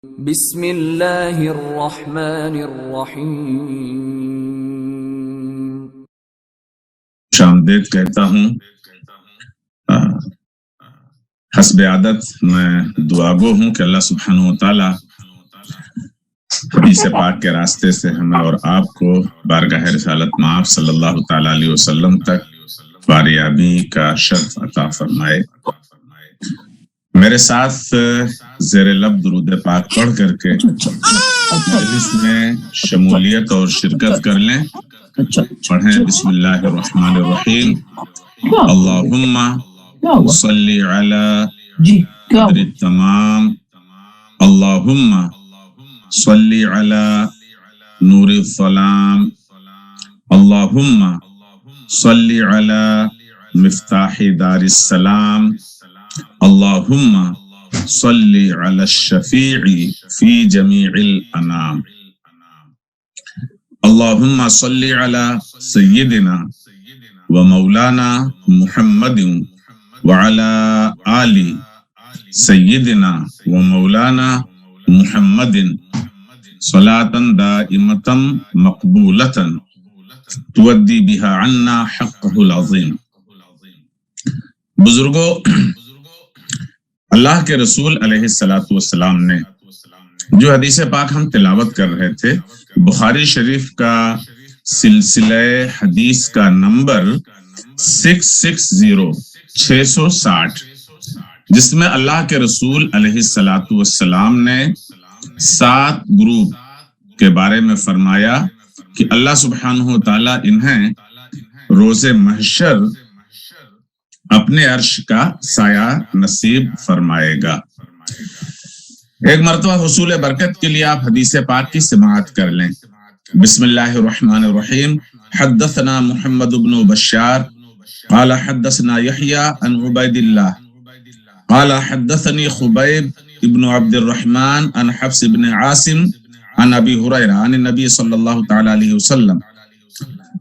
بسم اللہ الرحمن الرحیم۔ آمدید کہتا ہوں۔ حسب عادت میں دعا گو ہوں کہ اللہ سبحانہ و تعالی حدیث پاک کے راستے سے ہمیں اور آپ کو بارگاہ رسالت مآب صلی اللہ تعالی علیہ وسلم تک باریابی کا شرف عطا فرمائے۔ میرے ساتھ زیر لب درود پاک پڑھ کر کے مجلس میں شمولیت اور شرکت کر لیں۔ پڑھیں بسم اللہ الرحمن الرحیم۔ اللہم صلی علی قدر التمام، اللہم صلی علی نور الظلام، اللہم صلی علی مفتاح دار السلام، اللہم صلی علی الشفیع فی جمیع الانام، اللہم صلی علی سیدنا و مولانا محمد وعلی آل سیدنا و مولانا محمد صلاة دائمة مقبولة تودی بها عنا حقہ العظیم۔ بزرگوں، اللہ کے رسول علیہ السلام نے جو حدیث پاک ہم تلاوت کر رہے تھے، بخاری شریف کا سلسلہ حدیث کا نمبر 660 جس میں اللہ کے رسول علیہ السلام نے 7 گروپ کے بارے میں فرمایا کہ اللہ سبحانہ و تعالی انہیں روز محشر اپنے عرش کا سایہ نصیب فرمائے گا۔ ایک مرتبہ حصول برکت کے لیے آپ حدیث پاک کی سماعت کر لیں۔ بسم اللہ الرحمن الرحیم۔ حدثنا محمد بن بشار قال حدثنا يحيى عن عبید اللہ قال حدثني خبیب ابن عبد الرحمن عن حفص بن عاصم عن ابی ہریرہ عن النبی صلی اللہ تعالی علیہ وسلم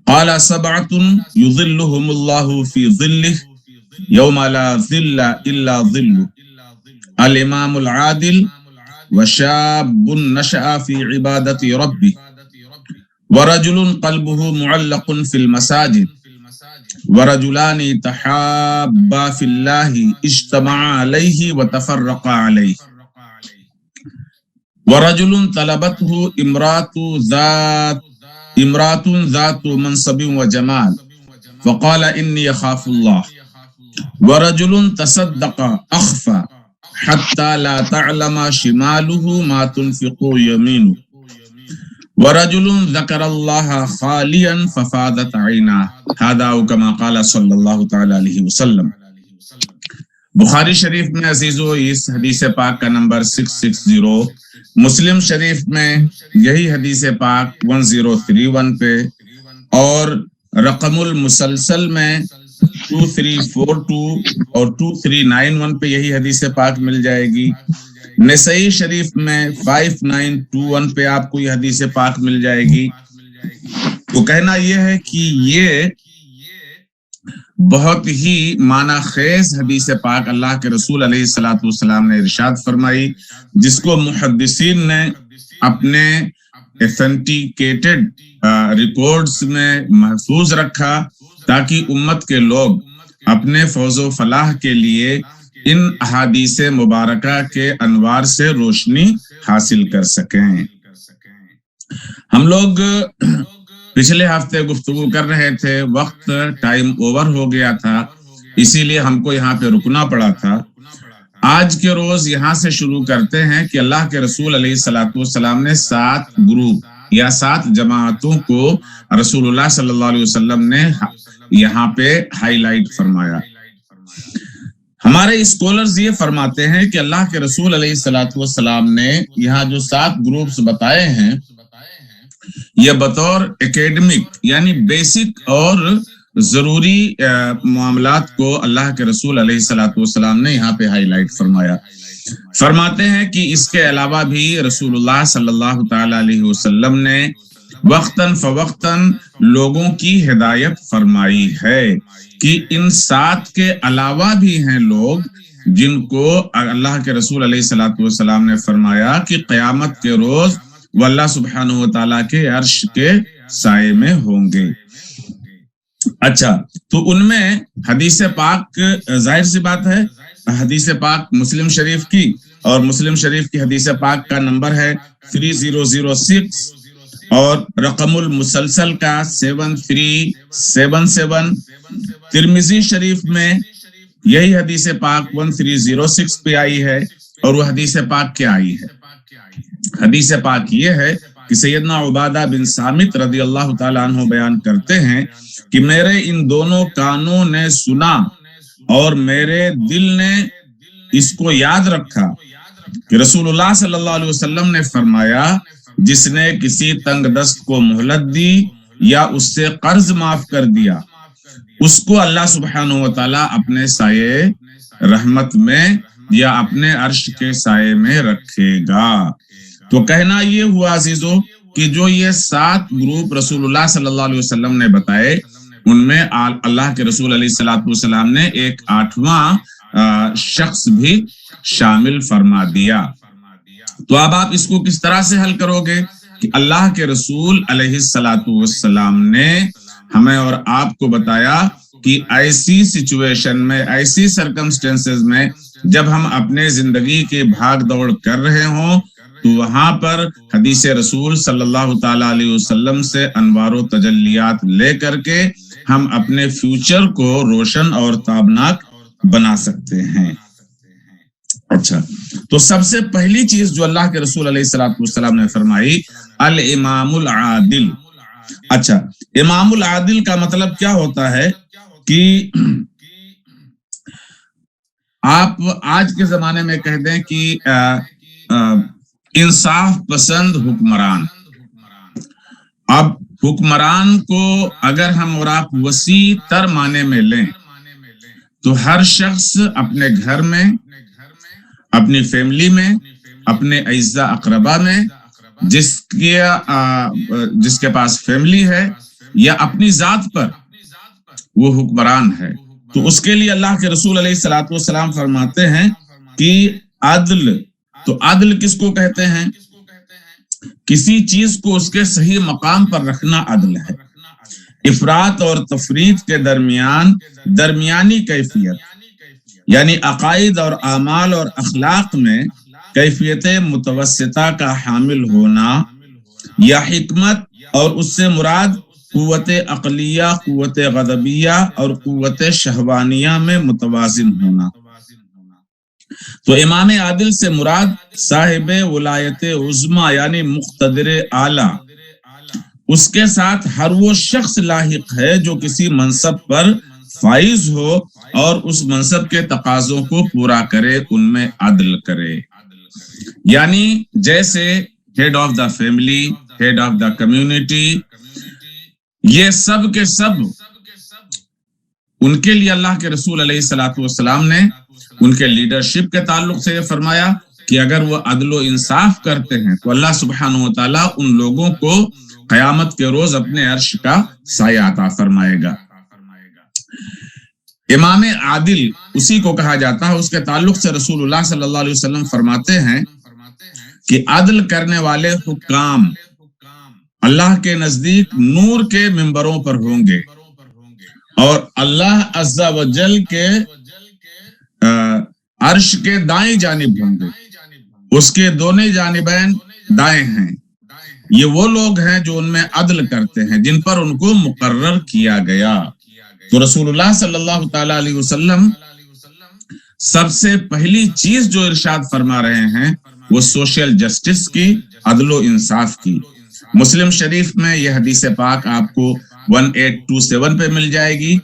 قال 7 يظلهم الله في ظله یوم لا ظل الا ظل، الامام العادل وشاب نشأ في عبادت ربه ورجل قلبه معلق في المساجد ورجلان تحابا في الله اجتمعا عليه وتفرقا عليه ورجل طلبته امرأة ذات منصب وجمال فقال إني أخاف الله ورجل تصدق أخفى حتى لا تعلم شماله ما تنفق يمينه ورجل ذكر الله خاليا ففاضت عيناه، هذا كما قال صلی اللہ تعالی علیہ وسلم۔ بخاری شریف میں عزیزو اس حدیث پاک کا نمبر 660، مسلم شریف میں یہی حدیث پاک 1031 پہ، اور رقم المسلسل میں 2342 اور 2391 پہ یہی حدیث پاک مل جائے گی۔ نسائی شریف میں 5921 پہ آپ کو یہ حدیث پاک مل جائے گی۔ تو کہنا یہ ہے کہ یہ بہت ہی معنی خیز حدیث پاک اللہ کے رسول علیہ السلام نے ارشاد فرمائی، جس کو محدثین نے اپنے ایتھنٹیکیٹڈ ریکارڈز میں محفوظ رکھا تاکہ امت کے لوگ اپنے فوز و فلاح کے لیے ان احادیث مبارکہ کے انوار سے روشنی حاصل کر سکیں۔ ہم لوگ پچھلے ہفتے گفتگو کر رہے تھے، وقت ٹائم اوور ہو گیا تھا، اسی لیے ہم کو یہاں پہ رکنا پڑا تھا۔ آج کے روز یہاں سے شروع کرتے ہیں کہ اللہ کے رسول علیہ السلام نے 7 گروپ یا 7 جماعتوں کو رسول اللہ صلی اللہ علیہ وسلم نے یہاں پہ ہائی لائٹ فرمایا۔ ہمارے اسکولرز یہ فرماتے ہیں کہ اللہ کے رسول علیہ السلام نے یہاں جو 7 گروپس بتائے ہیں، یہ بطور ایکیڈمک یعنی بیسک اور ضروری معاملات کو اللہ کے رسول علیہ السلام نے یہاں پہ ہائی لائٹ فرمایا۔ فرماتے ہیں کہ اس کے علاوہ بھی رسول اللہ صلی اللہ تعالی علیہ وسلم نے وقتاً فوقتاً لوگوں کی ہدایت فرمائی ہے کہ ان 7 کے علاوہ بھی ہیں لوگ جن کو اللہ کے رسول علیہ الصلوۃ والسلام نے فرمایا کہ قیامت کے روز وہ اللہ سبحانہ و تعالیٰ کے عرش کے سائے میں ہوں گے۔ اچھا، تو ان میں حدیث پاک ظاہر سی بات ہے، حدیث پاک مسلم شریف کی، اور مسلم شریف کی حدیث پاک کا نمبر ہے 3006 اور رقم المسلسل کا 7377۔ ترمذی شریف میں یہی حدیث پاک 1306 پہ آئی ہے، اور وہ حدیث پاک کیا آئی ہے؟ حدیث پاک یہ ہے کہ سیدنا عبادہ بن صامت رضی اللہ تعالیٰ عنہ بیان کرتے ہیں کہ میرے ان دونوں کانوں نے سنا اور میرے دل نے اس کو یاد رکھا کہ رسول اللہ صلی اللہ علیہ وسلم نے فرمایا، جس نے کسی تنگ دست کو مہلت دی یا اس سے قرض معاف کر دیا، اس کو اللہ سبحانہ و تعالیٰ اپنے سائے رحمت میں یا اپنے عرش کے سائے میں رکھے گا۔ تو کہنا یہ ہوا عزیزو کہ جو یہ 7 گروپ رسول اللہ صلی اللہ علیہ وسلم نے بتائے، ان میں اللہ کے رسول علیہ الصلوۃ والسلام نے ایک 8واں شخص بھی شامل فرما دیا۔ تو اب آپ اس کو کس طرح سے حل کرو گے کہ اللہ کے رسول علیہ الصلوۃ والسلام نے ہمیں اور آپ کو بتایا کہ ایسی سچویشن میں، ایسی سرکمسٹینسز میں جب ہم اپنے زندگی کی بھاگ دوڑ کر رہے ہوں، تو وہاں پر حدیث رسول صلی اللہ تعالی علیہ وسلم سے انوار و تجلیات لے کر کے ہم اپنے فیوچر کو روشن اور تابناک بنا سکتے ہیں۔ اچھا، تو سب سے پہلی چیز جو اللہ کے رسول علیہ الصلوۃ والسلام نے فرمائی، الامام العادل۔ اچھا، امام العادل کا مطلب کیا ہوتا ہے کہ آپ آج کے زمانے میں کہہ دیں کہ انصاف پسند حکمران۔ اب حکمران کو اگر ہم اور آپ وسیع تر معنی میں لیں تو ہر شخص اپنے گھر میں، اپنی فیملی میں، اپنے اعزاء اقربا میں، جس کے پاس فیملی ہے یا اپنی ذات پر وہ حکمران ہے، تو اس کے لیے اللہ کے رسول علیہ الصلوۃ والسلام فرماتے ہیں کہ عدل۔ تو عدل کس کو کہتے ہیں؟ کسی چیز کو اس کے صحیح مقام پر رکھنا عدل ہے۔ افراط اور تفریط کے درمیان درمیانی کیفیت، یعنی عقائد اور اعمال اور اخلاق میں کیفیت متوسطہ کا حامل ہونا، یا حکمت اور اس سے مراد قوت عقلیہ، قوت غضبیہ اور قوت شہوانیہ میں متوازن ہونا۔ تو امام عادل سے مراد صاحب ولایت عظمی یعنی مقتدر اعلیٰ، اس کے ساتھ ہر وہ شخص لاحق ہے جو کسی منصب پر فائز ہو اور اس منصب کے تقاضوں کو پورا کرے، ان میں عدل کرے۔ یعنی جیسے head of the family, head of the community, یہ سب کے سب ان کے لیے اللہ کے رسول علیہ الصلوۃ والسلام نے ان کے لیڈرشپ کے تعلق سے یہ فرمایا کہ اگر وہ عدل و انصاف کرتے ہیں تو اللہ سبحانہ و تعالیٰ ان لوگوں کو قیامت کے روز اپنے عرش کا سایہ عطا فرمائے گا۔ امام عادل اسی کو کہا جاتا ہے۔ اس کے تعلق سے رسول اللہ صلی اللہ علیہ وسلم فرماتے ہیں کہ عدل کرنے والے حکام اللہ کے نزدیک نور کے ممبروں پر ہوں گے، اور اللہ عز و جل کے عرش کے دائیں جانب ہوں گے، اس کے دونوں جانبین دائیں ہیں۔ یہ وہ لوگ ہیں جو ان میں عدل کرتے ہیں، جن پر ان کو مقرر کیا گیا۔ تو رسول اللہ صلی اللہ تعالی علیہ وسلم سب سے پہلی چیز جو ارشاد فرما رہے ہیں وہ سوشل جسٹس کی، عدل و انصاف کی۔ مسلم شریف میں یہ حدیث پاک آپ کو 1827 پہ مل جائے گی،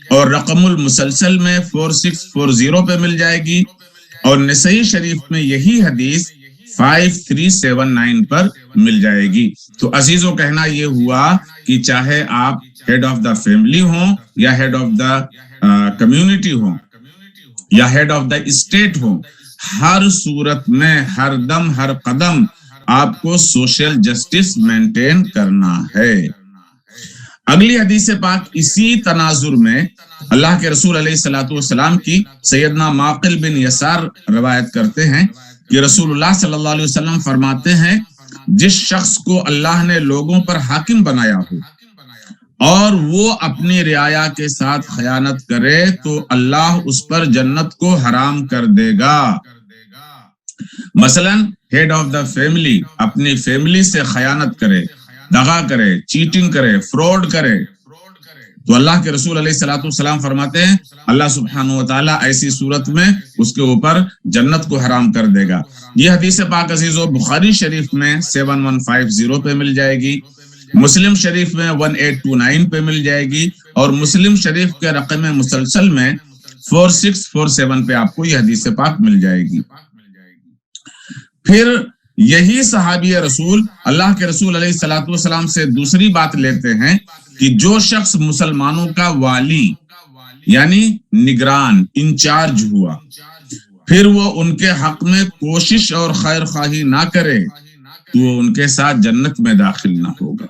اور رقم المسلسل میں 4640 پہ مل جائے گی، اور نسائی شریف میں یہی حدیث 5379 پر مل جائے گی۔ تو عزیزو، کہنا یہ ہوا کہ چاہے آپ ہیڈ آف دا فیملی ہوں یا ہیڈ آف دا کمیونٹی ہوں یا ہیڈ آف دا اسٹیٹ ہوں، ہر صورت میں، ہر دم، ہر قدم آپ کو سوشل جسٹس مینٹین کرنا ہے۔ اگلی حدیث پاک اسی تناظر میں اللہ کے رسول علیہ الصلوۃ والسلام کی سیدنا معقل بن یسار روایت کرتے ہیں کہ رسول اللہ صلی اللہ علیہ وسلم فرماتے ہیں جس شخص کو اللہ نے لوگوں پر حاکم بنایا ہو اور وہ اپنی رعایا کے ساتھ خیانت کرے تو اللہ اس پر جنت کو حرام کر دے گا۔ مثلا ہیڈ آف دا فیملی اپنی فیملی سے خیانت کرے، دغا کرے، چیٹنگ کرے، فراڈ کرے تو اللہ کے رسول علیہ الصلوۃ والسلام فرماتے ہیں اللہ سبحانہ و تعالیٰ ایسی صورت میں اس کے اوپر جنت کو حرام کر دے گا۔ یہ حدیث پاک عزیزو بخاری شریف میں 7150 پہ مل جائے گی، مسلم شریف میں 1829 پہ مل جائے گی، اور مسلم شریف کے رقم مسلسل میں 4647 پہ آپ کو یہ حدیث پاک مل جائے گی۔ پھر یہی صحابی رسول اللہ کے رسول علیہ الصلوۃ والسلام سے دوسری بات لیتے ہیں کہ جو شخص مسلمانوں کا والی یعنی نگران انچارج ہوا پھر وہ ان کے حق میں کوشش اور خیر خواہی نہ کرے تو وہ ان کے ساتھ جنت میں داخل نہ ہوگا۔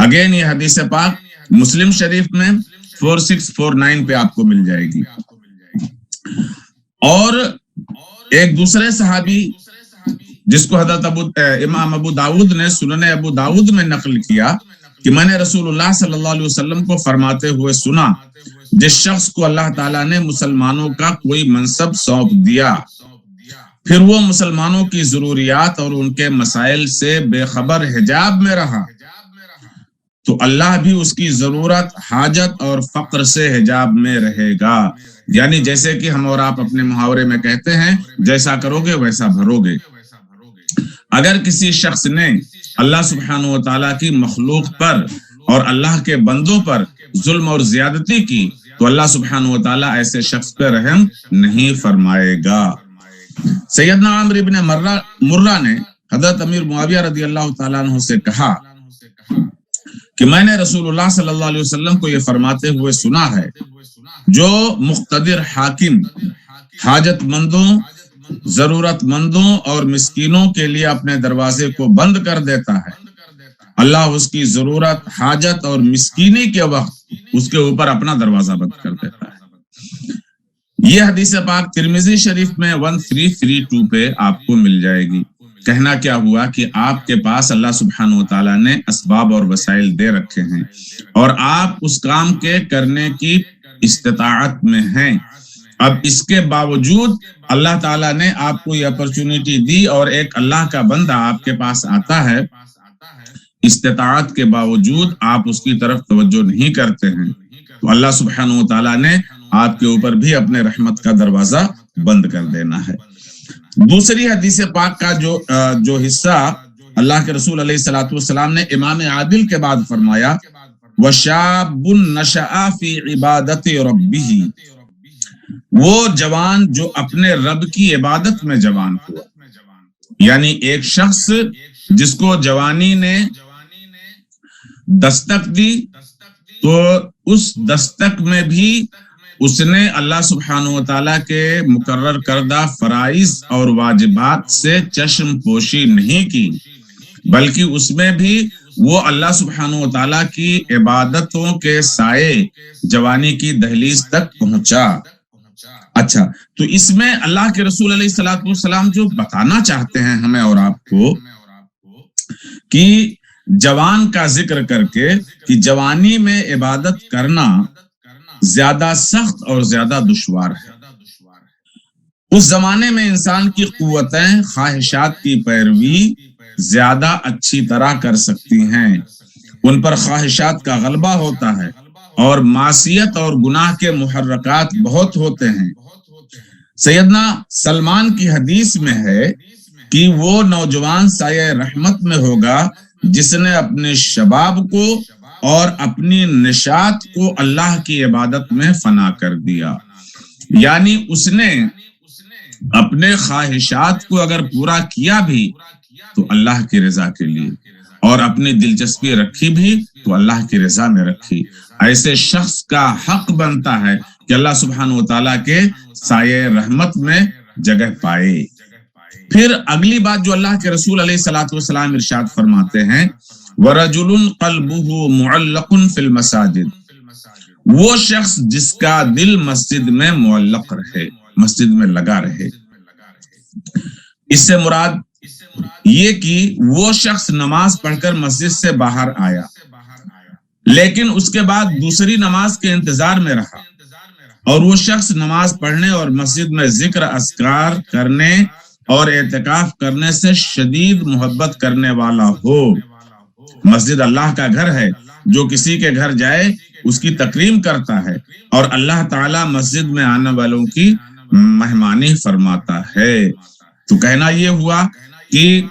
اگین یہ حدیث پاک مسلم شریف میں 4649 پہ آپ کو مل جائے گی۔ اور ایک دوسرے صحابی جس کو حضرت امام ابو داود نے سنن ابو داود میں نقل کیا کہ میں نے رسول اللہ صلی اللہ علیہ وسلم کو فرماتے ہوئے سنا جس شخص کو اللہ تعالیٰ نے مسلمانوں کا کوئی منصب سونپ دیا پھر وہ مسلمانوں کی ضروریات اور ان کے مسائل سے بے خبر حجاب میں رہا تو اللہ بھی اس کی ضرورت، حاجت اور فقر سے حجاب میں رہے گا۔ یعنی جیسے کہ ہم اور آپ اپنے محاورے میں کہتے ہیں جیسا کرو گے ویسا بھرو گے۔ اگر کسی شخص نے اللہ سبحانہ و تعالیٰ کی مخلوق پر اور اللہ کے بندوں پر ظلم اور زیادتی کی تو اللہ سبحانہ و تعالیٰ ایسے شخص پہ رحم نہیں فرمائے گا۔ سیدنا عمرو بن مرہ نے حضرت امیر معاویہ رضی اللہ تعالیٰ عنہ سے کہا کہ میں نے رسول اللہ صلی اللہ علیہ وسلم کو یہ فرماتے ہوئے سنا ہے جو مقتدر حاکم حاجت مندوں، ضرورت مندوں اور مسکینوں کے لیے اپنے دروازے کو بند کر دیتا ہے اللہ اس کی ضرورت، حاجت اور مسکینی کے وقت اس کے اوپر اپنا دروازہ بند کر دیتا ہے۔ یہ حدیث پاک ترمذی شریف میں 1332 پہ آپ کو مل جائے گی۔ کہنا کیا ہوا کہ آپ کے پاس اللہ سبحانہ و تعالیٰ نے اسباب اور وسائل دے رکھے ہیں اور آپ اس کام کے کرنے کی استطاعت میں ہیں، اب اس کے باوجود اللہ تعالیٰ نے آپ کو یہ اپرچونٹی دی اور ایک اللہ کا بندہ آپ کے پاس آتا ہے، استطاعت کے باوجود آپ اس کی طرف توجہ نہیں کرتے ہیں تو اللہ سبحانہ و تعالیٰ نے آپ کے اوپر بھی اپنے رحمت کا دروازہ بند کر دینا ہے۔ دوسری حدیث پاک کا جو حصہ اللہ کے رسول علیہ الصلوۃ والسلام نے امام عادل کے بعد فرمایا وَشَابٌ نَشَأَ فِي عِبَادَةِ رَبِّهِ، وہ جوان جو اپنے رب کی عبادت میں جوان ہوا، یعنی ایک شخص جس کو جوانی نے دستک دی تو اس دستک میں بھی اس نے اللہ سبحانہ و تعالیٰ کے مقرر کردہ فرائض اور واجبات سے چشم پوشی نہیں کی بلکہ اس میں بھی وہ اللہ سبحانہ و تعالیٰ کی عبادتوں کے سائے جوانی کی دہلیز تک پہنچا۔ اچھا، تو اس میں اللہ کے رسول علیہ الصلوۃ والسلام جو بتانا چاہتے ہیں ہمیں اور آپ کو کہ جوان کا ذکر کر کے کہ جوانی میں عبادت کرنا زیادہ سخت اور زیادہ دشوار ہے۔ اس زمانے میں انسان کی قوتیں خواہشات کی پیروی زیادہ اچھی طرح کر سکتی ہیں، ان پر خواہشات کا غلبہ ہوتا ہے اور معصیت اور گناہ کے محرکات بہت ہوتے ہیں۔ سیدنا سلمان کی حدیث میں ہے کہ وہ نوجوان سایہ رحمت میں ہوگا جس نے اپنے شباب کو اور اپنی نشاط کو اللہ کی عبادت میں فنا کر دیا، یعنی اس نے اپنے خواہشات کو اگر پورا کیا بھی تو اللہ کی رضا کے لیے اور اپنی دلچسپی رکھی بھی تو اللہ کی رضا میں رکھی۔ ایسے شخص کا حق بنتا ہے کہ اللہ سبحانہ و تعالیٰ کے سایہ رحمت میں جگہ پائے۔ پھر اگلی بات جو اللہ کے رسول علیہ الصلوۃ والسلام ارشاد فرماتے ہیں وَرَجُلٌ قَلْبُهُ مُعَلَّقٌ فِي الْمَسَاجِدِ، وہ شخص جس کا دل مسجد میں معلق رہے، مسجد میں لگا رہے۔ اس سے مراد یہ کہ وہ شخص نماز پڑھ کر مسجد سے باہر آیا لیکن اس کے بعد دوسری نماز کے انتظار میں رہا، اور وہ شخص نماز پڑھنے اور مسجد میں ذکر اذکار کرنے اور اعتکاف کرنے سے شدید محبت کرنے والا ہو۔ مسجد اللہ کا گھر ہے، جو کسی کے گھر جائے اس کی تکریم کرتا ہے، اور اللہ تعالیٰ مسجد میں آنے والوں کی مہمانی فرماتا ہے۔ تو کہنا یہ ہوا کہ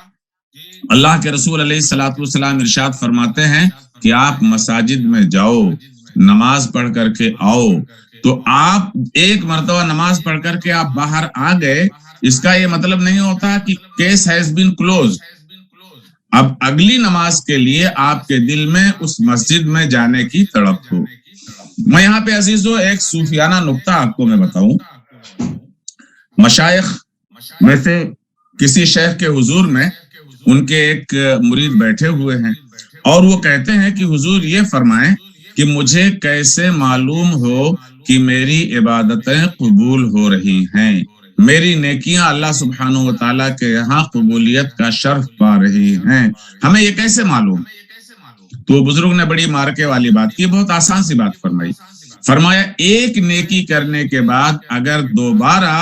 اللہ کے رسول علیہ الصلوۃ والسلام ارشاد فرماتے ہیں کہ آپ مساجد میں جاؤ، نماز پڑھ کر کے آؤ۔ تو آپ ایک مرتبہ نماز پڑھ کر کے آپ باہر آ گئے، اس کا یہ مطلب نہیں ہوتا کہ کیس ہیز بین کلوز۔ اب اگلی نماز کے لیے آپ کے دل میں اس مسجد میں جانے کی تڑپ ہو۔ میں یہاں پہ عزیزو ایک صوفیانہ نکتہ آپ کو میں بتاؤں۔ مشائخ میں سے کسی شیخ کے حضور میں ان کے ایک مرید بیٹھے ہوئے ہیں، اور وہ کہتے ہیں کہ حضور یہ فرمائیں کہ مجھے کیسے معلوم ہو کہ میری عبادتیں قبول ہو رہی ہیں، میری نیکیاں اللہ سبحانہ و تعالیٰ کے یہاں قبولیت کا شرف پا رہی ہیں، ہمیں یہ کیسے معلوم؟ تو بزرگ نے بڑی مارکے والی بات کی، بہت آسان سی بات فرمائی۔ فرمایا ایک نیکی کرنے کے بعد اگر دوبارہ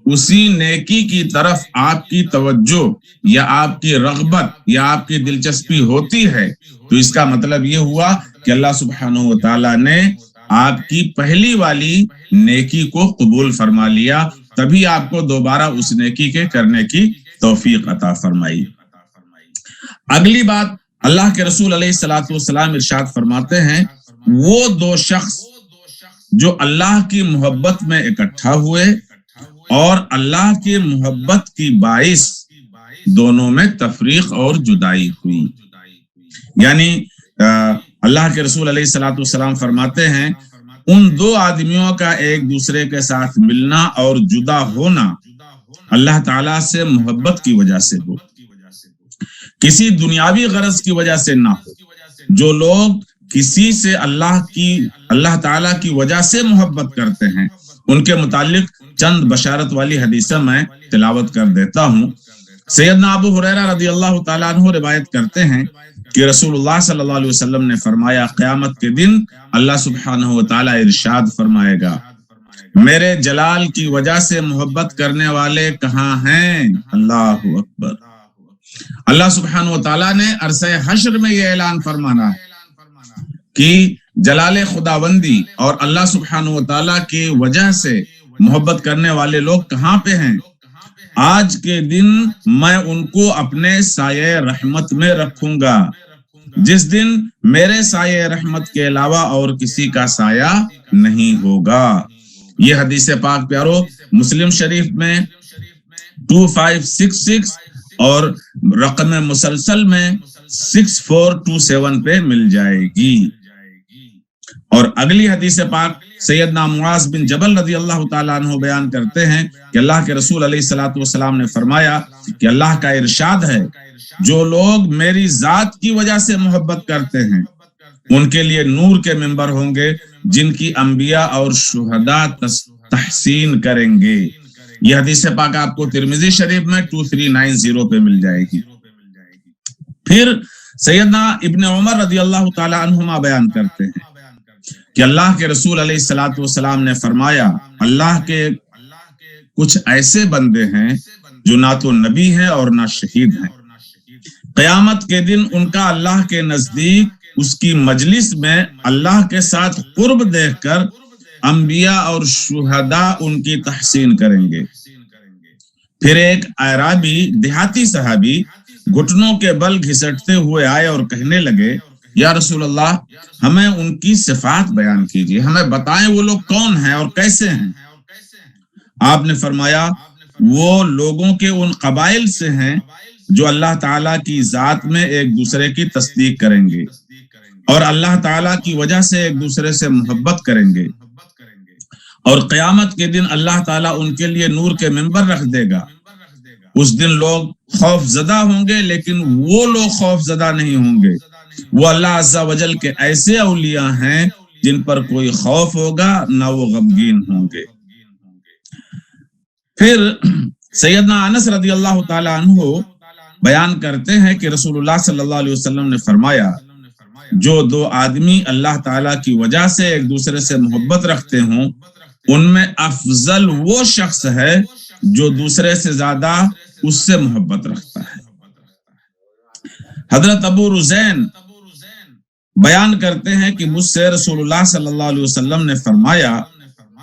اسی نیکی کی طرف آپ کی توجہ یا آپ کی رغبت یا آپ کی دلچسپی ہوتی ہے تو اس کا مطلب یہ ہوا کہ اللہ سبحانہ و تعالیٰ نے آپ کی پہلی والی نیکی کو قبول فرما لیا، تبھی آپ کو دوبارہ اس نیکی کے کرنے کی توفیق عطا فرمائی۔ اگلی بات اللہ کے رسول علیہ الصلوۃ والسلام ارشاد فرماتے ہیں، وہ دو شخص جو اللہ کی محبت میں اکٹھا ہوئے اور اللہ کی محبت کی باعث دونوں میں تفریق اور جدائی ہوئی۔ یعنی اللہ کے رسول علیہ الصلوۃ والسلام فرماتے ہیں ان دو آدمیوں کا ایک دوسرے کے ساتھ ملنا اور جدا ہونا اللہ تعالیٰ سے محبت کی وجہ سے ہو، کسی دنیاوی غرض کی وجہ سے نہ ہو۔ جو لوگ کسی سے اللہ تعالیٰ کی وجہ سے محبت کرتے ہیں ان کے متعلق چند بشارت والی حدیثیں میں تلاوت کر دیتا ہوں۔ سیدنا ابو ہریرہ رضی اللہ تعالیٰ عنہ روایت کرتے ہیں کہ رسول اللہ صلی اللہ علیہ وسلم نے فرمایا قیامت کے دن اللہ سبحانہ و تعالیٰ ارشاد فرمائے گا، میرے جلال کی وجہ سے محبت کرنے والے کہاں ہیں؟ اللہ اکبر۔ اللہ سبحانہ و تعالیٰ نے عرصہ حشر میں یہ اعلان فرمانا کہ جلال خداوندی اور اللہ سبحانہ و تعالیٰ کی وجہ سے محبت کرنے والے لوگ کہاں پہ ہیں؟ آج کے دن میں ان کو اپنے سایہ رحمت میں رکھوں گا، جس دن میرے سایہ رحمت کے علاوہ اور کسی کا سایہ نہیں ہوگا۔ یہ حدیث پاک پیارو مسلم شریف میں 2566 اور رقم مسلسل میں 6427 پہ مل جائے گی۔ اور اگلی حدیث پاک سیدنا معاذ بن جبل رضی اللہ تعالیٰ عنہ بیان کرتے ہیں کہ اللہ کے رسول علیہ الصلوۃ والسلام نے فرمایا کہ اللہ کا ارشاد ہے، جو لوگ میری ذات کی وجہ سے محبت کرتے ہیں ان کے لیے نور کے ممبر ہوں گے جن کی انبیاء اور شہداء تحسین کریں گے۔ یہ حدیث پاک آپ کو ترمذی شریف میں 2390 پہ مل جائے گی۔ پھر سیدنا ابن عمر رضی اللہ تعالیٰ عنہما بیان کرتے ہیں کہ اللہ کے رسول علیہ الصلوۃ والسلام نے فرمایا، اللہ کے کچھ ایسے بندے ہیں جو نہ تو نبی ہیں اور نہ شہید ہیں، قیامت کے دن ان کا اللہ کے نزدیک اس کی مجلس میں اللہ کے ساتھ قرب دیکھ کر انبیاء اور شہداء ان کی تحسین کریں گے۔ پھر ایک اعرابی دیہاتی صحابی گھٹنوں کے بل گھسٹتے ہوئے آئے اور کہنے لگے، یا رسول اللہ ہمیں ان کی صفات بیان کیجیے، ہمیں بتائیں وہ لوگ کون ہیں اور کیسے ہیں۔ آپ نے فرمایا وہ لوگوں کے ان قبائل سے ہیں جو اللہ تعالیٰ کی ذات میں ایک دوسرے کی تصدیق کریں گے اور اللہ تعالیٰ کی وجہ سے ایک دوسرے سے محبت کریں گے، اور قیامت کے دن اللہ تعالیٰ ان کے لیے نور کے منبر رکھ دے گا۔ اس دن لوگ خوف زدہ ہوں گے لیکن وہ لوگ خوف زدہ نہیں ہوں گے وہ اللہ عز و جل کے ایسے اولیاء ہیں جن پر کوئی خوف ہوگا نہ وہ غمگین ہوں گے۔ پھر سیدنا انس رضی اللہ تعالی عنہ بیان کرتے ہیں کہ رسول اللہ صلی اللہ علیہ وسلم نے فرمایا، جو دو آدمی اللہ تعالیٰ کی وجہ سے ایک دوسرے سے محبت رکھتے ہوں ان میں افضل وہ شخص ہے جو دوسرے سے زیادہ اس سے محبت رکھتا ہے۔ حضرت ابو رزین بیان کرتے ہیں کہ مجھ سے رسول اللہ صلی اللہ علیہ وسلم نے فرمایا،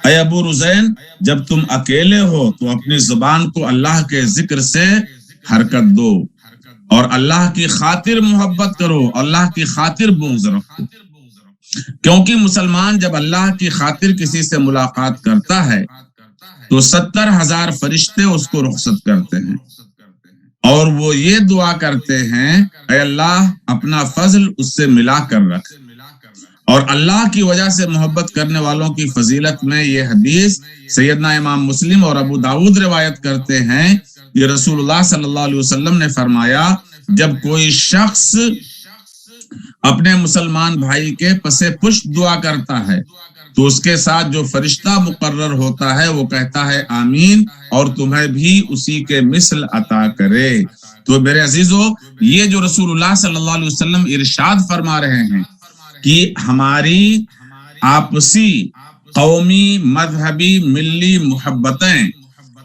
اے ابو رزین، جب تم اکیلے ہو تو اپنی زبان کو اللہ کے ذکر سے حرکت دو اور اللہ کی خاطر محبت کرو، اللہ کی خاطر بغض رکھو، کیونکہ مسلمان جب اللہ کی خاطر کسی سے ملاقات کرتا ہے تو 70,000 فرشتے اس کو رخصت کرتے ہیں اور وہ یہ دعا کرتے ہیں، اے اللہ اپنا فضل اس سے ملا کر رکھ۔ اور اللہ کی وجہ سے محبت کرنے والوں کی فضیلت میں یہ حدیث سیدنا امام مسلم اور ابو داؤد روایت کرتے ہیں، یہ رسول اللہ صلی اللہ علیہ وسلم نے فرمایا، جب کوئی شخص اپنے مسلمان بھائی کے پسے پشت دعا کرتا ہے تو اس کے ساتھ جو فرشتہ مقرر ہوتا ہے وہ کہتا ہے آمین اور تمہیں بھی اسی کے مثل عطا کرے۔ تو میرے عزیزو، یہ جو رسول اللہ صلی اللہ علیہ وسلم ارشاد فرما رہے ہیں کہ ہماری آپسی قومی مذہبی ملی محبتیں،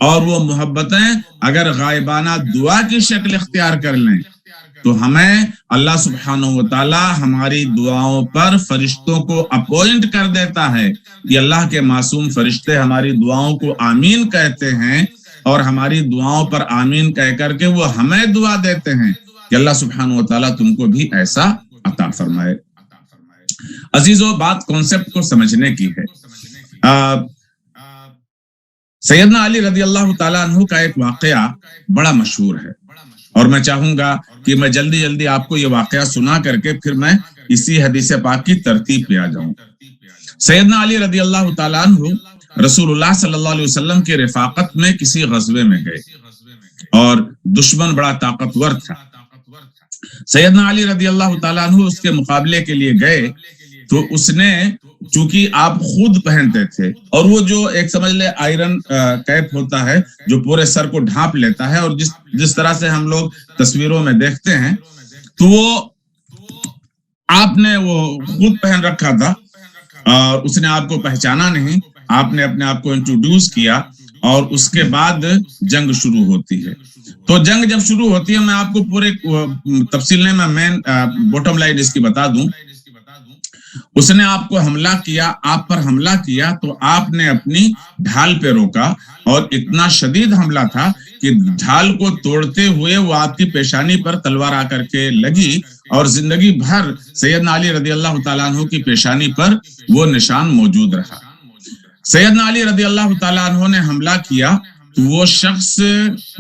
اور وہ محبتیں اگر غائبانہ دعا کی شکل اختیار کر لیں تو ہمیں اللہ سبحانہ وتعالی ہماری دعاؤں پر فرشتوں کو اپوائنٹ کر دیتا ہے کہ اللہ کے معصوم فرشتے ہماری دعاؤں کو آمین کہتے ہیں اور ہماری دعاؤں پر آمین کہہ کر کے وہ ہمیں دعا دیتے ہیں کہ اللہ سبحانہ وتعالی تم کو بھی ایسا عطا فرمائے۔ عزیزو، بات کانسیپٹ کو سمجھنے کی ہے۔ سیدنا علی رضی اللہ تعالیٰ عنہ کا ایک واقعہ بڑا مشہور ہے اور میں چاہوں گا کہ میں جلدی آپ کو یہ واقعہ سنا کر کے پھر میں اسی حدیث پاک کی ترتیب پہ آ جاؤں۔ سیدنا علی رضی اللہ تعالیٰ عنہ رسول اللہ صلی اللہ علیہ وسلم کے رفاقت میں کسی غزوے میں گئے اور دشمن بڑا طاقتور تھا۔ سیدنا علی رضی اللہ تعالیٰ عنہ اس کے مقابلے کے لیے گئے تو اس نے، چونکہ آپ خود پہنتے تھے اور وہ جو ایک سمجھ لے آئرن کیپ ہوتا ہے جو پورے سر کو ڈھانپ لیتا ہے اور جس طرح سے ہم لوگ تصویروں میں دیکھتے ہیں، تو وہ آپ نے وہ خود پہن رکھا تھا اور اس نے آپ کو پہچانا نہیں۔ آپ نے اپنے آپ کو انٹروڈیوس کیا اور اس کے بعد جنگ شروع ہوتی ہے۔ تو جنگ جب شروع ہوتی ہے، میں آپ کو پورے تفصیل میں مین بوٹم لائن اس کی بتا دوں۔ اس نے آپ کو حملہ کیا، آپ پر حملہ کیا تو آپ نے اپنی ڈھال پہ روکا اور اتنا شدید حملہ تھا کہ ڈھال کو توڑتے ہوئے وہ آپ کی پیشانی پر تلوار آ کر کے لگی اور زندگی بھر سیدنا علی رضی اللہ تعالیٰ عنہ کی پیشانی پر وہ نشان موجود رہا۔ سیدنا علی رضی اللہ تعالیٰ عنہ نے حملہ کیا تو وہ شخص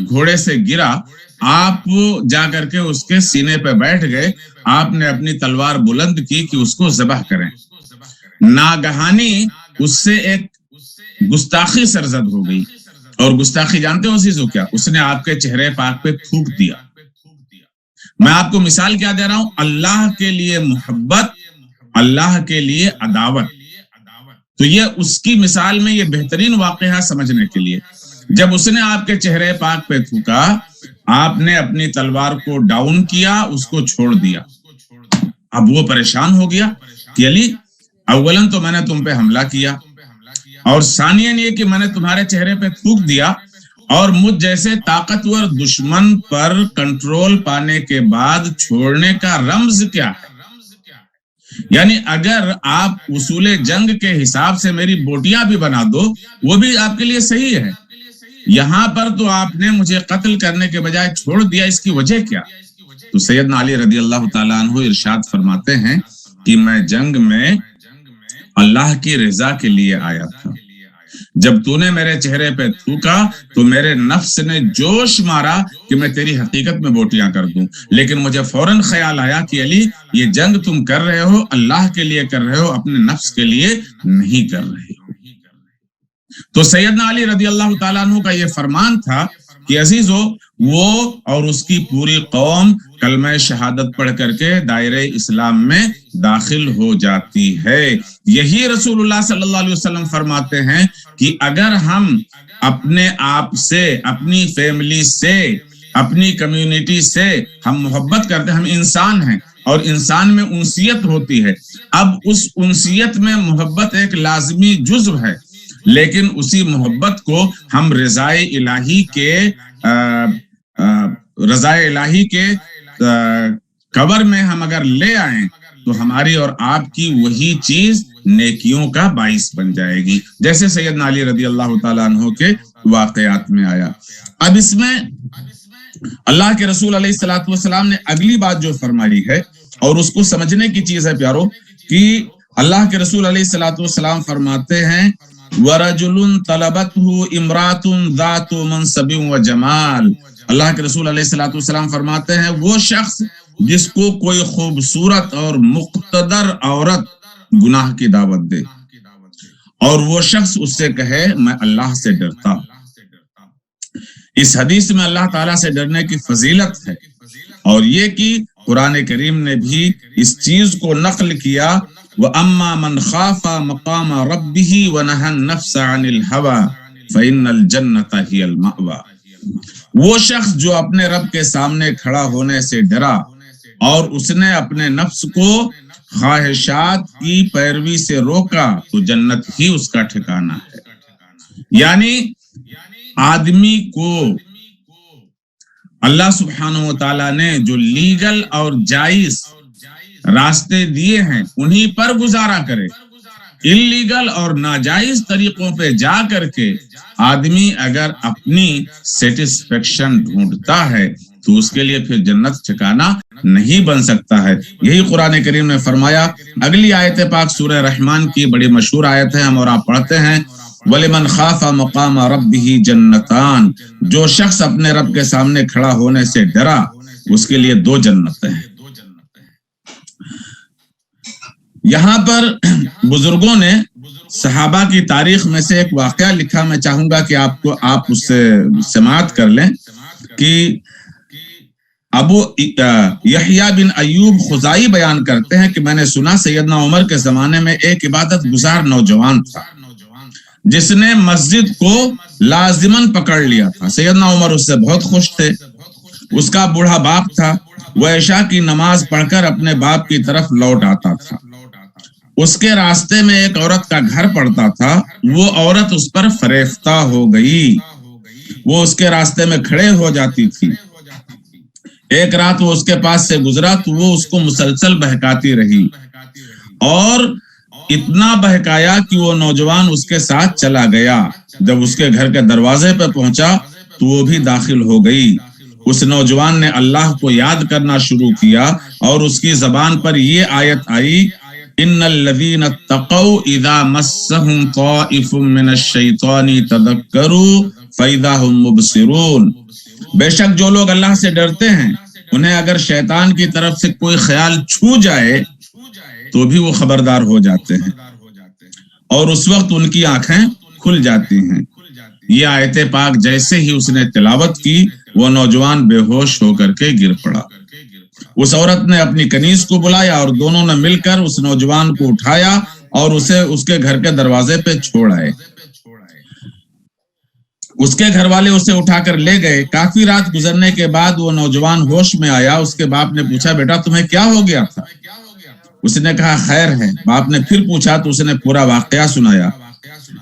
گھوڑے سے گرا، آپ جا کر کے اس کے سینے پہ بیٹھ گئے، آپ نے اپنی تلوار بلند کی کہ اس کو ذبح کریں۔ ناگہانی اس سے ایک گستاخی سرزد ہو گئی، اور گستاخی جانتے ہو عزیزو کیا؟ اس نے آپ کے چہرے پاک پہ تھوک دیا۔ میں آپ کو مثال کیا دے رہا ہوں؟ اللہ کے لیے محبت، اللہ کے لیے عداوت۔ تو یہ اس کی مثال میں یہ بہترین واقعہ سمجھنے کے لیے، جب اس نے آپ کے چہرے پاک پہ تھوکا، آپ نے اپنی تلوار کو ڈاؤن کیا، اس کو چھوڑ دیا۔ اب وہ پریشان ہو گیا کہ علی، اولاً تو میں نے تم پہ حملہ کیا اور ثانیاً یہ کہ میں نے تمہارے چہرے پہ تھوک دیا، اور مجھ جیسے طاقتور دشمن پر کنٹرول پانے کے بعد چھوڑنے کا رمز کیا ہے؟ یعنی اگر آپ اصول جنگ کے حساب سے میری بوٹیاں بھی بنا دو وہ بھی آپ کے لیے صحیح ہے، یہاں پر تو آپ نے مجھے قتل کرنے کے بجائے چھوڑ دیا، اس کی وجہ کیا؟ تو سیدنا علی رضی اللہ تعالیٰ عنہ ارشاد فرماتے ہیں کہ میں جنگ میں اللہ کی رضا کے لیے آیا تھا۔ جب تو نے میرے چہرے پہ تھوکا تو میرے نفس نے جوش مارا کہ میں تیری حقیقت میں بوٹیاں کر دوں، لیکن مجھے فوراً خیال آیا کہ علی، یہ جنگ تم کر رہے ہو اللہ کے لیے کر رہے ہو، اپنے نفس کے لیے نہیں کر رہے ہو۔ تو سیدنا علی رضی اللہ تعالیٰ عنہ کا یہ فرمان تھا کہ عزیزو، وہ اور اس کی پوری قوم کلمہ شہادت پڑھ کر کے دائرہ اسلام میں داخل ہو جاتی ہے۔ یہی رسول اللہ صلی اللہ علیہ وسلم فرماتے ہیں کہ اگر ہم اپنے آپ سے، اپنی فیملی سے، اپنی کمیونٹی سے ہم محبت کرتے ہیں، ہم انسان ہیں اور انسان میں انسیت ہوتی ہے، اب اس انسیت میں محبت ایک لازمی جزو ہے، لیکن اسی محبت کو ہم رضائے الہی کے کور میں ہم اگر لے آئیں تو ہماری اور آپ کی وہی چیز نیکیوں کا باعث بن جائے گی، جیسے سیدنا علی رضی اللہ تعالیٰ عنہ کے واقعات میں آیا۔ اب اس میں اللہ کے رسول علیہ الصلوۃ والسلام نے اگلی بات جو فرمائی ہے، اور اس کو سمجھنے کی چیز ہے پیارو، کہ اللہ کے رسول علیہ الصلوۃ والسلام فرماتے ہیں وَرَجُلٌ طَلَبَتْهُ امْرَأَةٌ ذَاتُ مَنْصَبٍ وَجَمَالٍ۔ اللہ کے رسول علیہ الصلوۃ والسلام فرماتے ہیں وہ شخص جس کو کوئی خوبصورت اور مقتدر عورت گناہ کی دعوت دے اور وہ شخص اس سے کہے میں اللہ سے ڈرتا ہوں۔ اس حدیث میں اللہ تعالیٰ سے ڈرنے کی فضیلت ہے، اور یہ کہ قرآن کریم نے بھی اس چیز کو نقل کیا وَأَمَّا مَنْ خَافَ مَقَامَ رَبِّهِ وَنَهَى النَّفْسَ عَنِ الْهَوَى فَإِنَّ الْجَنَّةَ هِيَ الْمَأْوَى۔ وہ شخص جو اپنے رب کے سامنے کھڑا ہونے سے ڈرا اور اس نے اپنے نفس کو خواہشات کی پیروی سے روکا تو جنت ہی اس کا ٹھکانہ ہے۔ یعنی آدمی کو اللہ سبحانہ و تعالیٰ نے جو لیگل اور جائز راستے دیے ہیں انہی پر گزارا کرے، انلیگل اور ناجائز طریقوں پہ جا کر کے آدمی اگر اپنی سیٹسفیکشن ڈھونڈتا ہے تو اس کے لیے پھر جنت ٹھکانہ نہیں بن سکتا ہے۔ یہی قرآن کریم نے فرمایا۔ اگلی آیت پاک سورہ رحمان کی بڑی مشہور آیت ہے، ہم اور آپ پڑھتے ہیں وَلِمَنْ خَافَ مَقَامَ رَبِّهِ جَنَّتَانِ۔ جو شخص اپنے رب کے سامنے کھڑا ہونے سے ڈرا اس کے لیے 2 جنتیں ہیں۔ یہاں پر بزرگوں نے صحابہ کی تاریخ میں سے ایک واقعہ لکھا، میں چاہوں گا کہ آپ اس سے سماعت کر لیں، کہ ابو یحییٰ بن ایوب خزائی بیان کرتے ہیں کہ میں نے سنا سیدنا عمر کے زمانے میں ایک عبادت گزار نوجوان تھا جس نے مسجد کو لازماً پکڑ لیا تھا۔ سیدنا عمر اس سے بہت خوش تھے۔ اس کا بوڑھا باپ تھا، وہ عشاء کی نماز پڑھ کر اپنے باپ کی طرف لوٹ آتا تھا۔ اس کے راستے میں ایک عورت کا گھر پڑتا تھا، وہ عورت اس پر فریفتہ ہو گئی، وہ اس کے راستے میں کھڑے ہو جاتی تھی۔ ایک رات وہ اس کے پاس سے گزرا تو وہ اس کو مسلسل بہکاتی رہی اور اتنا بہکایا کہ وہ نوجوان اس کے ساتھ چلا گیا۔ جب اس کے گھر کے دروازے پہ پہنچا تو وہ بھی داخل ہو گئی۔ اس نوجوان نے اللہ کو یاد کرنا شروع کیا اور اس کی زبان پر یہ آیت آئی ان الذین اتقوا اذا مسهم طائف من الشیطان تذکروا فاذا هم مبصرون۔ بے شک جو لوگ اللہ سے ڈرتے ہیں انہیں اگر شیطان کی طرف سے کوئی خیال چھو جائے تو بھی وہ خبردار ہو جاتے ہیں اور اس وقت ان کی آنکھیں کھل جاتی ہیں۔ یہ آیت پاک جیسے ہی اس نے تلاوت کی وہ نوجوان بے ہوش ہو کر کے گر پڑا۔ اس عورت نے اپنی کنیز کو بلایا اور دونوں نے مل کر اس نوجوان کو اٹھایا اور اسے اس کے گھر کے دروازے پہ چھوڑ آئے۔ اس کے گھر والے اسے اٹھا کر لے گئے۔ کافی رات گزرنے کے بعد وہ نوجوان ہوش میں آیا۔ اس کے باپ نے پوچھا بیٹا تمہیں کیا ہو گیا تھا؟ اس نے کہا خیر ہے۔ باپ نے پھر پوچھا تو اس نے پورا واقعہ سنایا۔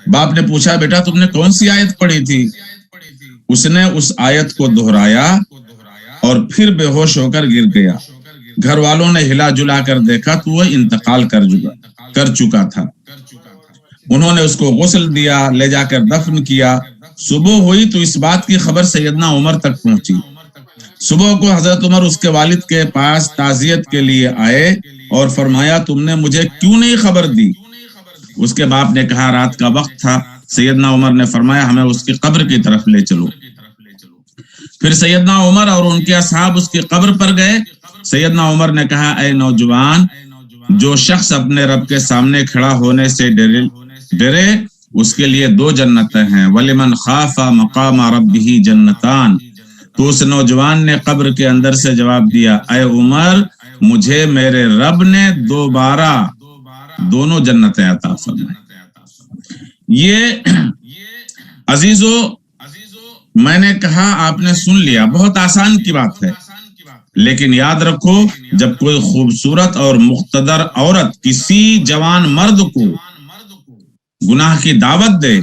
باپ نے پوچھا بیٹا تم نے کون سی آیت پڑھی تھی؟ اس نے اس آیت کو دہرایا اور پھر بے ہوش ہو کر گر گیا۔ گھر والوں نے ہلا جلا کر دیکھا تو وہ انتقال کر چکا تھا۔ انہوں نے اس کو غسل دیا، لے جا کر دفن کیا۔ صبح ہوئی تو اس بات کی خبر سیدنا عمر تک پہنچی۔ صبح کو حضرت عمر اس کے والد کے پاس تعزیت کے لیے آئے اور فرمایا تم نے مجھے کیوں نہیں خبر دی؟ اس کے باپ نے کہا رات کا وقت تھا۔ سیدنا عمر نے فرمایا ہمیں اس کی قبر کی طرف لے چلو۔ پھر سیدنا عمر اور ان کے اصحاب اس کی قبر پر گئے۔ سیدنا عمر نے کہا اے نوجوان، جو شخص اپنے رب کے سامنے کھڑا ہونے سے ڈرے اس کے لیے 2 جنتیں ہیں۔ وَلِمَنْ خَافَ مَقَامَ رَبِّهِ جَنَّتَانِ۔ تو اس نوجوان نے قبر کے اندر سے جواب دیا، اے عمر، مجھے میرے رب نے دوبارہ دونوں جنتیں عطا فرمائیں۔ یہ عزیزو، میں نے کہا آپ نے سن لیا، بہت آسان کی بات ہے، لیکن یاد رکھو جب کوئی خوبصورت اور مقتدر عورت کسی جوان مرد کو گناہ کی دعوت دے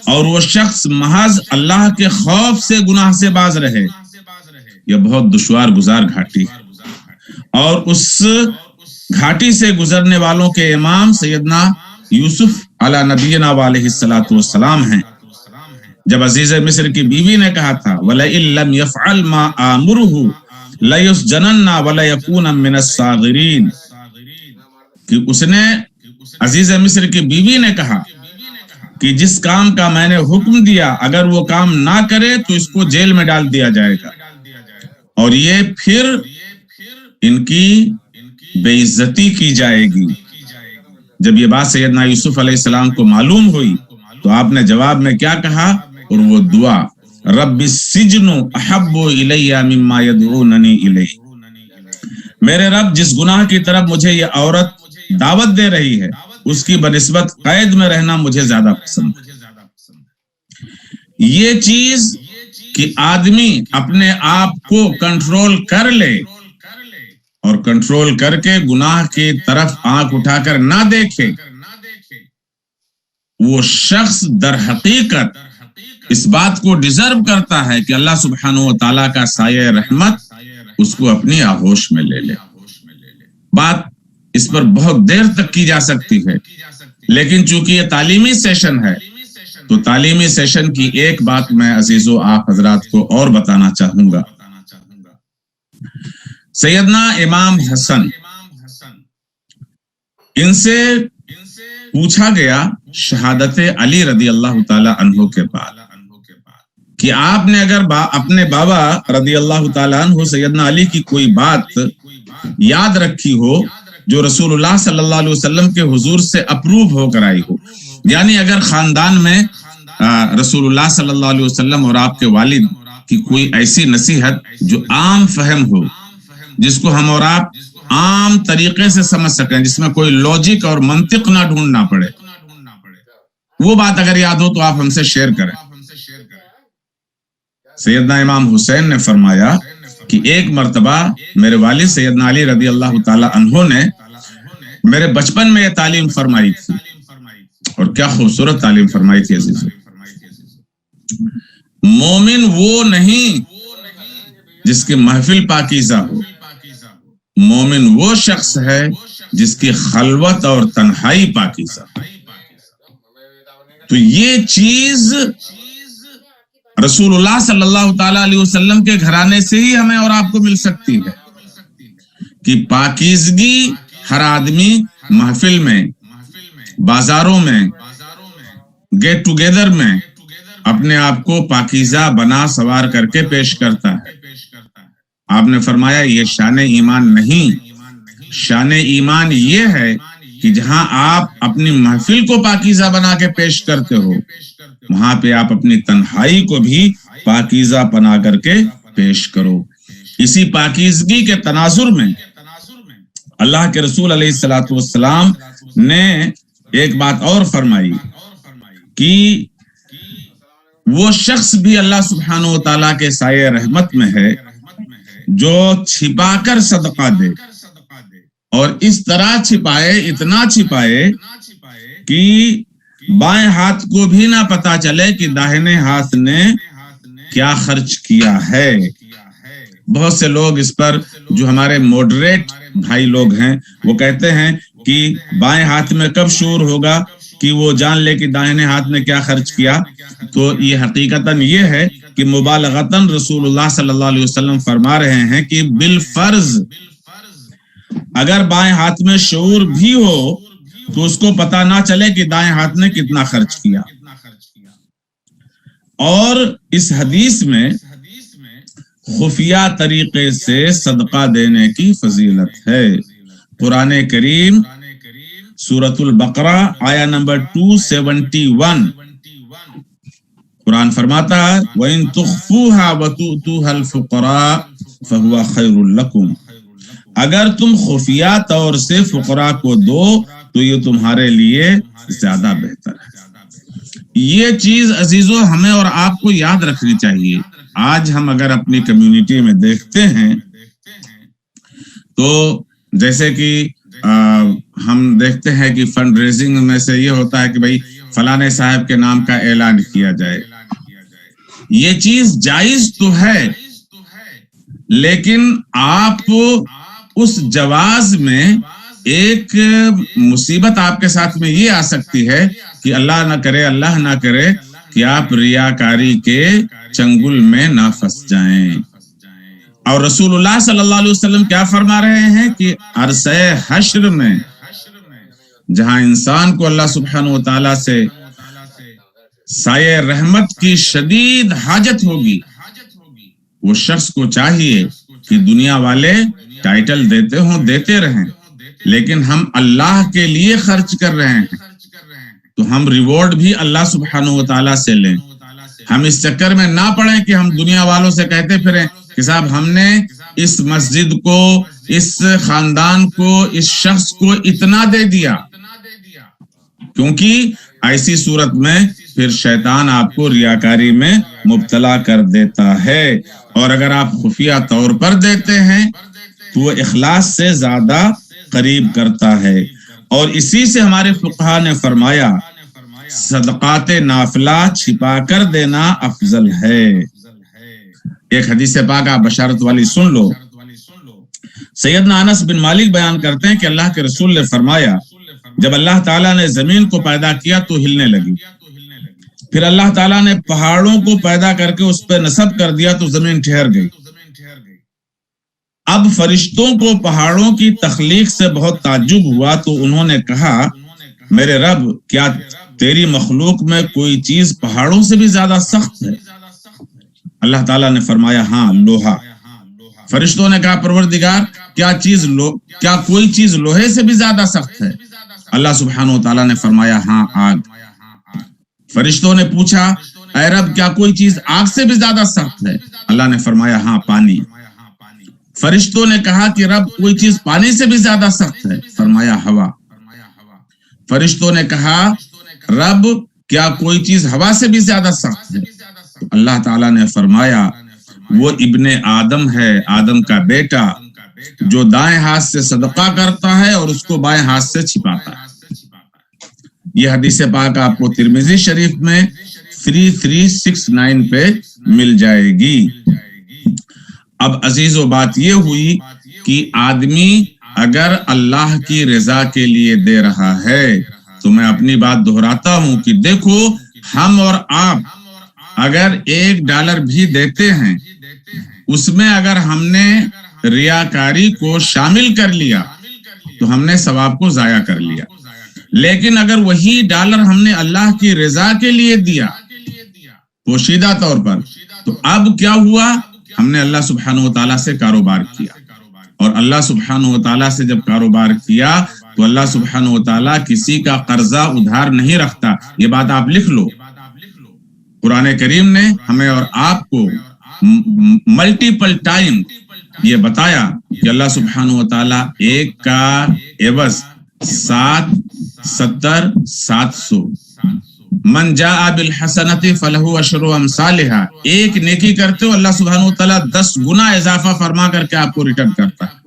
اور وہ شخص محض اللہ کے خوف سے گناہ سے باز رہے، یہ بہت دشوار گزار گھاٹی ہے، اور اس گھاٹی سے گزرنے والوں کے امام سیدنا یوسف علی نبینا علیہ الصلوۃ والسلام ہیں۔ جب عزیز مصر کی بیوی نے کہا تھا وَلَئِن لَّمْ يَفْعَلْ مَا آمُرُهُ لَيُسْجَنَنَّ وَلَيَكُونَ مِنَ الصَّاغِرِينَ، کہ اس نے عزیز مصر کی بیوی نے کہا کہ جس کام کا میں نے حکم دیا اگر وہ کام نہ کرے تو اس کو جیل میں ڈال دیا جائے گا، اور یہ پھر ان کی بے عزتی کی جائے گی۔ جب یہ بات سیدنا یوسف علیہ السلام کو معلوم ہوئی تو آپ نے جواب میں کیا کہا، اور وہ دعا، رب السجن احب الی مما یدعوننی الیہ، میرے رب جس گناہ کی طرف مجھے یہ عورت دعوت دے رہی ہے اس کی بنسبت قید میں رہنا مجھے زیادہ پسند ہے۔ یہ چیز کہ آدمی اپنے آپ کو کنٹرول کر لے اور کنٹرول کر کے گناہ کی طرف آنکھ اٹھا کر نہ دیکھے، وہ شخص در حقیقت اس بات کو ڈیزرو کرتا ہے کہ اللہ سبحانہ و تعالیٰ کا سایہ رحمت اس کو اپنی آغوش میں لے لے۔ بات اس پر بہت دیر تک کی جا سکتی ہے، لیکن چونکہ یہ تعلیمی سیشن ہے تو تعلیمی سیشن کی ایک بات میں عزیزو آپ حضرات کو اور بتانا چاہوں گا۔ سیدنا امام حسن، ان سے پوچھا گیا شہادت علی رضی اللہ تعالی عنہ کے بعد کہ آپ نے اگر اپنے بابا رضی اللہ تعالی عنہ سیدنا علی کی کوئی بات یاد رکھی ہو جو رسول اللہ صلی اللہ علیہ وسلم کے حضور سے اپروو ہو کر آئی ہو، یعنی اگر خاندان میں رسول اللہ صلی اللہ علیہ وسلم اور آپ کے والد کی کوئی ایسی نصیحت جو عام فہم ہو، جس کو ہم اور آپ عام طریقے سے سمجھ سکیں، جس میں کوئی لوجک اور منطق نہ ڈھونڈنا پڑے، وہ بات اگر یاد ہو تو آپ ہم سے شیئر کریں۔ سیدنا امام حسین نے فرمایا کہ ایک مرتبہ میرے والد سیدنا علی رضی اللہ تعالی عنہ نے میرے بچپن میں یہ تعلیم فرمائی تھی، اور کیا خوبصورت تعلیم فرمائی تھی عزیزو۔ مومن وہ نہیں جس کی محفل پاکیزہ ہو، مومن وہ شخص ہے جس کی خلوت اور تنہائی پاکیزہ ہو۔ تو یہ چیز رسول اللہ صلی اللہ تعالی علیہ وسلم کے گھرانے سے ہی ہمیں اور آپ کو مل سکتی ہے کہ پاکیزگی ہر آدمی محفل میں، بازاروں میں، گیٹ ٹوگیدر میں اپنے آپ کو پاکیزہ بنا سوار کر کے پیش کرتا ہے۔ آپ نے فرمایا یہ شان ایمان نہیں، شان ایمان یہ ہے کہ جہاں آپ اپنی محفل کو پاکیزہ بنا کے پیش کرتے ہو، وہاں پہ آپ اپنی تنہائی کو بھی پاکیزہ بنا کر کے پیش کرو۔ اسی پاکیزگی کے تناظر میں اللہ کے رسول علیہ الصلوۃ والسلام نے ایک بات اور فرمائی کہ وہ شخص بھی اللہ سبحانہ و تعالیٰ کے سایہ رحمت میں ہے جو چھپا کر صدقہ دے، اور اس طرح چھپائے، اتنا چھپائے کہ بائیں ہاتھ کو بھی نہ پتا چلے کہ داہنے ہاتھ نے کیا خرچ کیا ہے۔ بہت سے لوگ اس پر، جو ہمارے ماڈریٹ بھائی لوگ ہیں، وہ کہتے ہیں کہ بائیں ہاتھ میں کب شعور ہوگا کہ وہ جان لے کہ داہنے ہاتھ نے کیا خرچ کیا۔ تو یہ حقیقتاً یہ ہے کہ مبالغتاً رسول اللہ صلی اللہ علیہ وسلم فرما رہے ہیں کہ بالفرض اگر بائیں ہاتھ میں شعور بھی ہو تو اس کو پتا نہ چلے کہ دائیں ہاتھ نے کتنا خرچ کیا۔ اور اس حدیث میں خفیہ طریقے سے صدقہ دینے کی فضیلت ہے۔ قرآن کریم سورۃ البقرہ آیا نمبر 271، قرآن فرماتا ہے وَإِن تُخْفُوهَا وَتُؤْتُوهَا الْفُقَرَاءَ فَهُوَ خَيْرٌ لَكُمْ، اگر تم خفیہ طور سے فقراء کو دو تو یہ تمہارے لیے زیادہ بہتر ہے۔ یہ چیز عزیزو ہمیں اور آپ کو یاد رکھنی چاہیے۔ آج ہم اگر اپنی کمیونٹی میں دیکھتے ہیں تو جیسے کہ ہم دیکھتے ہیں کہ فنڈ ریزنگ میں سے یہ ہوتا ہے کہ بھائی فلانے صاحب کے نام کا اعلان کیا جائے۔ یہ چیز جائز تو ہے، لیکن آپ اس جواز میں ایک مصیبت آپ کے ساتھ میں یہ آ سکتی ہے کہ اللہ نہ کرے کہ آپ ریاکاری کے چنگل میں نہ پھنس جائیں۔ اور رسول اللہ صلی اللہ علیہ وسلم کیا فرما رہے ہیں کہ عرصہ حشر میں جہاں انسان کو اللہ سبحانہ و تعالیٰ سے سایہ رحمت کی شدید حاجت ہوگی، وہ شخص کو چاہیے کہ دنیا والے ٹائٹل دیتے رہیں، لیکن ہم اللہ کے لیے خرچ کر رہے ہیں تو ہم ریوارڈ بھی اللہ سبحانہ و تعالیٰ سے لیں۔ ہم اس چکر میں نہ پڑیں کہ ہم دنیا والوں سے کہتے پھریں کہ صاحب ہم نے اس مسجد کو، اس خاندان کو، اس شخص کو اتنا دے دیا، کیونکہ ایسی صورت میں پھر شیطان آپ کو ریاکاری میں مبتلا کر دیتا ہے۔ اور اگر آپ خفیہ طور پر دیتے ہیں تو وہ اخلاص سے زیادہ قریب کرتا ہے۔ اور اسی سے ہمارے فقہا نے فرمایا صدقات نافلہ چھپا کر دینا افضل ہے۔ ایک حدیث پاک آپ بشارت والی سن لو۔ سیدنا انس بن مالک بیان کرتے ہیں کہ اللہ کے رسول نے فرمایا جب اللہ تعالیٰ نے زمین کو پیدا کیا تو ہلنے لگی، پھر اللہ تعالیٰ نے پہاڑوں کو پیدا کر کے اس پہ نصب کر دیا تو زمین ٹھہر گئی۔ اب فرشتوں کو پہاڑوں کی تخلیق سے بہت تعجب ہوا تو انہوں نے کہا میرے رب کیا تیری مخلوق میں کوئی چیز پہاڑوں سے بھی زیادہ سخت ہے؟ اللہ تعالیٰ نے فرمایا ہاں، لوہا۔ فرشتوں نے کہا پروردگار کیا کوئی چیز لوہے سے بھی زیادہ سخت ہے؟ اللہ سبحانہ و تعالیٰ نے فرمایا ہاں، آگ۔ فرشتوں نے پوچھا اے رب کیا کوئی چیز آگ سے بھی زیادہ سخت ہے؟ اللہ نے فرمایا ہاں، پانی۔ فرشتوں نے کہا کہ رب کوئی چیز پانی سے بھی زیادہ سخت ہے؟ فرمایا ہوا۔ فرشتوں نے کہا رب کیا کوئی چیز ہوا سے بھی زیادہ سخت ہے؟ تو اللہ تعالیٰ نے فرمایا وہ ابن آدم ہے، آدم کا بیٹا، جو دائیں ہاتھ سے صدقہ کرتا ہے اور اس کو بائیں ہاتھ سے چھپاتا ہے۔ یہ حدیث پاک آپ کو ترمذی شریف میں 3369 پہ مل جائے گی۔ اب عزیزو بات یہ ہوئی کہ آدمی اگر اللہ کی رضا کے لیے دے رہا ہے تو میں اپنی بات دہراتا ہوں کہ دیکھو ہم اور آپ اگر $1 بھی دیتے ہیں اس میں اگر ہم نے ریاکاری کو شامل کر لیا تو ہم نے ثواب کو ضائع کر لیا، لیکن اگر وہی $1 ہم نے اللہ کی رضا کے لیے دیا پوشیدہ طور پر تو اب کیا ہوا؟ ہم نے اللہ سبحانہ و تعالیٰ سے کاروبار کیا، اور اللہ سبحانہ و تعالیٰ سے جب کاروبار کیا تو اللہ سبحانہ و تعالیٰ کسی کا قرضہ ادھار نہیں رکھتا۔ یہ بات آپ لکھ لو۔ قرآن کریم نے ہمیں اور آپ کو ملٹیپل ٹائم یہ بتایا کہ اللہ سبحانہ و تعالیٰ ایک کا عوض 7 70 700 من جاء بالحسنۃ فلہ عشر امثالھا، ایک نیکی کرتے ہو اللہ سبحانہ و تعالیٰ 10 گنا اضافہ فرما کر کے آپ کو ریٹرن کرتا ہے۔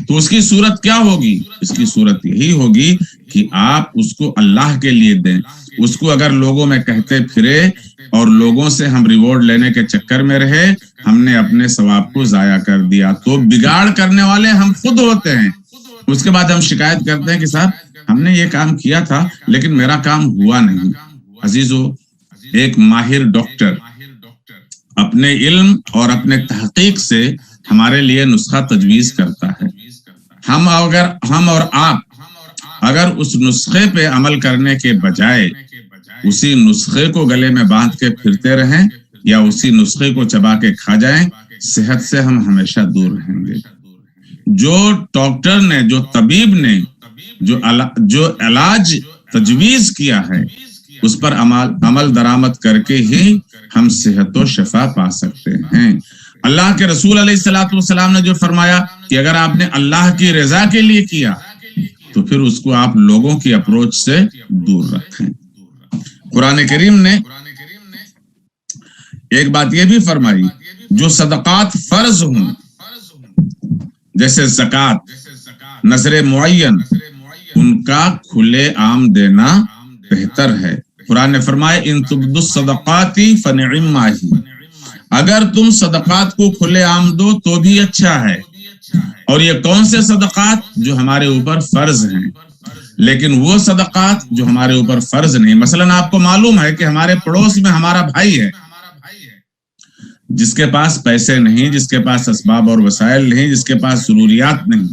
تو اس کی صورت کیا ہوگی؟ اس کی صورت یہی ہوگی کہ آپ اس کو اللہ کے لیے دیں۔ اس کو اگر لوگوں میں کہتے پھرے اور لوگوں سے ہم ریوارڈ لینے کے چکر میں رہے، ہم نے اپنے ثواب کو ضائع کر دیا۔ تو بگاڑ کرنے والے ہم خود ہوتے ہیں۔ اس کے بعد ہم شکایت کرتے ہیں کہ صاحب ہم نے یہ کام کیا تھا لیکن میرا کام ہوا نہیں۔ عزیزو، ایک ماہر ڈاکٹر اپنے علم اور اپنے تحقیق سے ہمارے لیے نسخہ تجویز کرتا ہے۔ ہم اور آپ اگر اس نسخے پہ عمل کرنے کے بجائے اسی نسخے کو گلے میں باندھ کے پھرتے رہیں یا اسی نسخے کو چبا کے کھا جائیں، صحت سے ہم ہمیشہ دور رہیں گے۔ جو ڈاکٹر نے، جو طبیب نے جو علاج تجویز کیا ہے اس پر عمل درآمد کر کے ہی ہم صحت و شفا پا سکتے ہیں۔ اللہ کے رسول علیہ الصلوۃ والسلام نے جو فرمایا کہ اگر آپ نے اللہ کی رضا کے لیے کیا تو پھر اس کو آپ لوگوں کی اپروچ سے دور رکھیں۔ قرآن کریم نے ایک بات یہ بھی فرمائی، جو صدقات فرض ہوں جیسے زکوٰۃ، نذر معین، ان کا کھلے عام دینا بہتر ہے۔ قرآن نے فرمایا ان تبدوا الصدقات فنعما ہی، اگر تم صدقات کو کھلے عام دو تو بھی اچھا ہے۔ اور یہ کون سے صدقات؟ جو ہمارے اوپر فرض ہیں۔ لیکن وہ صدقات جو ہمارے اوپر فرض نہیں، مثلا آپ کو معلوم ہے کہ ہمارے پڑوس میں ہمارا بھائی ہے جس کے پاس پیسے نہیں، جس کے پاس اسباب اور وسائل نہیں، جس کے پاس ضروریات نہیں،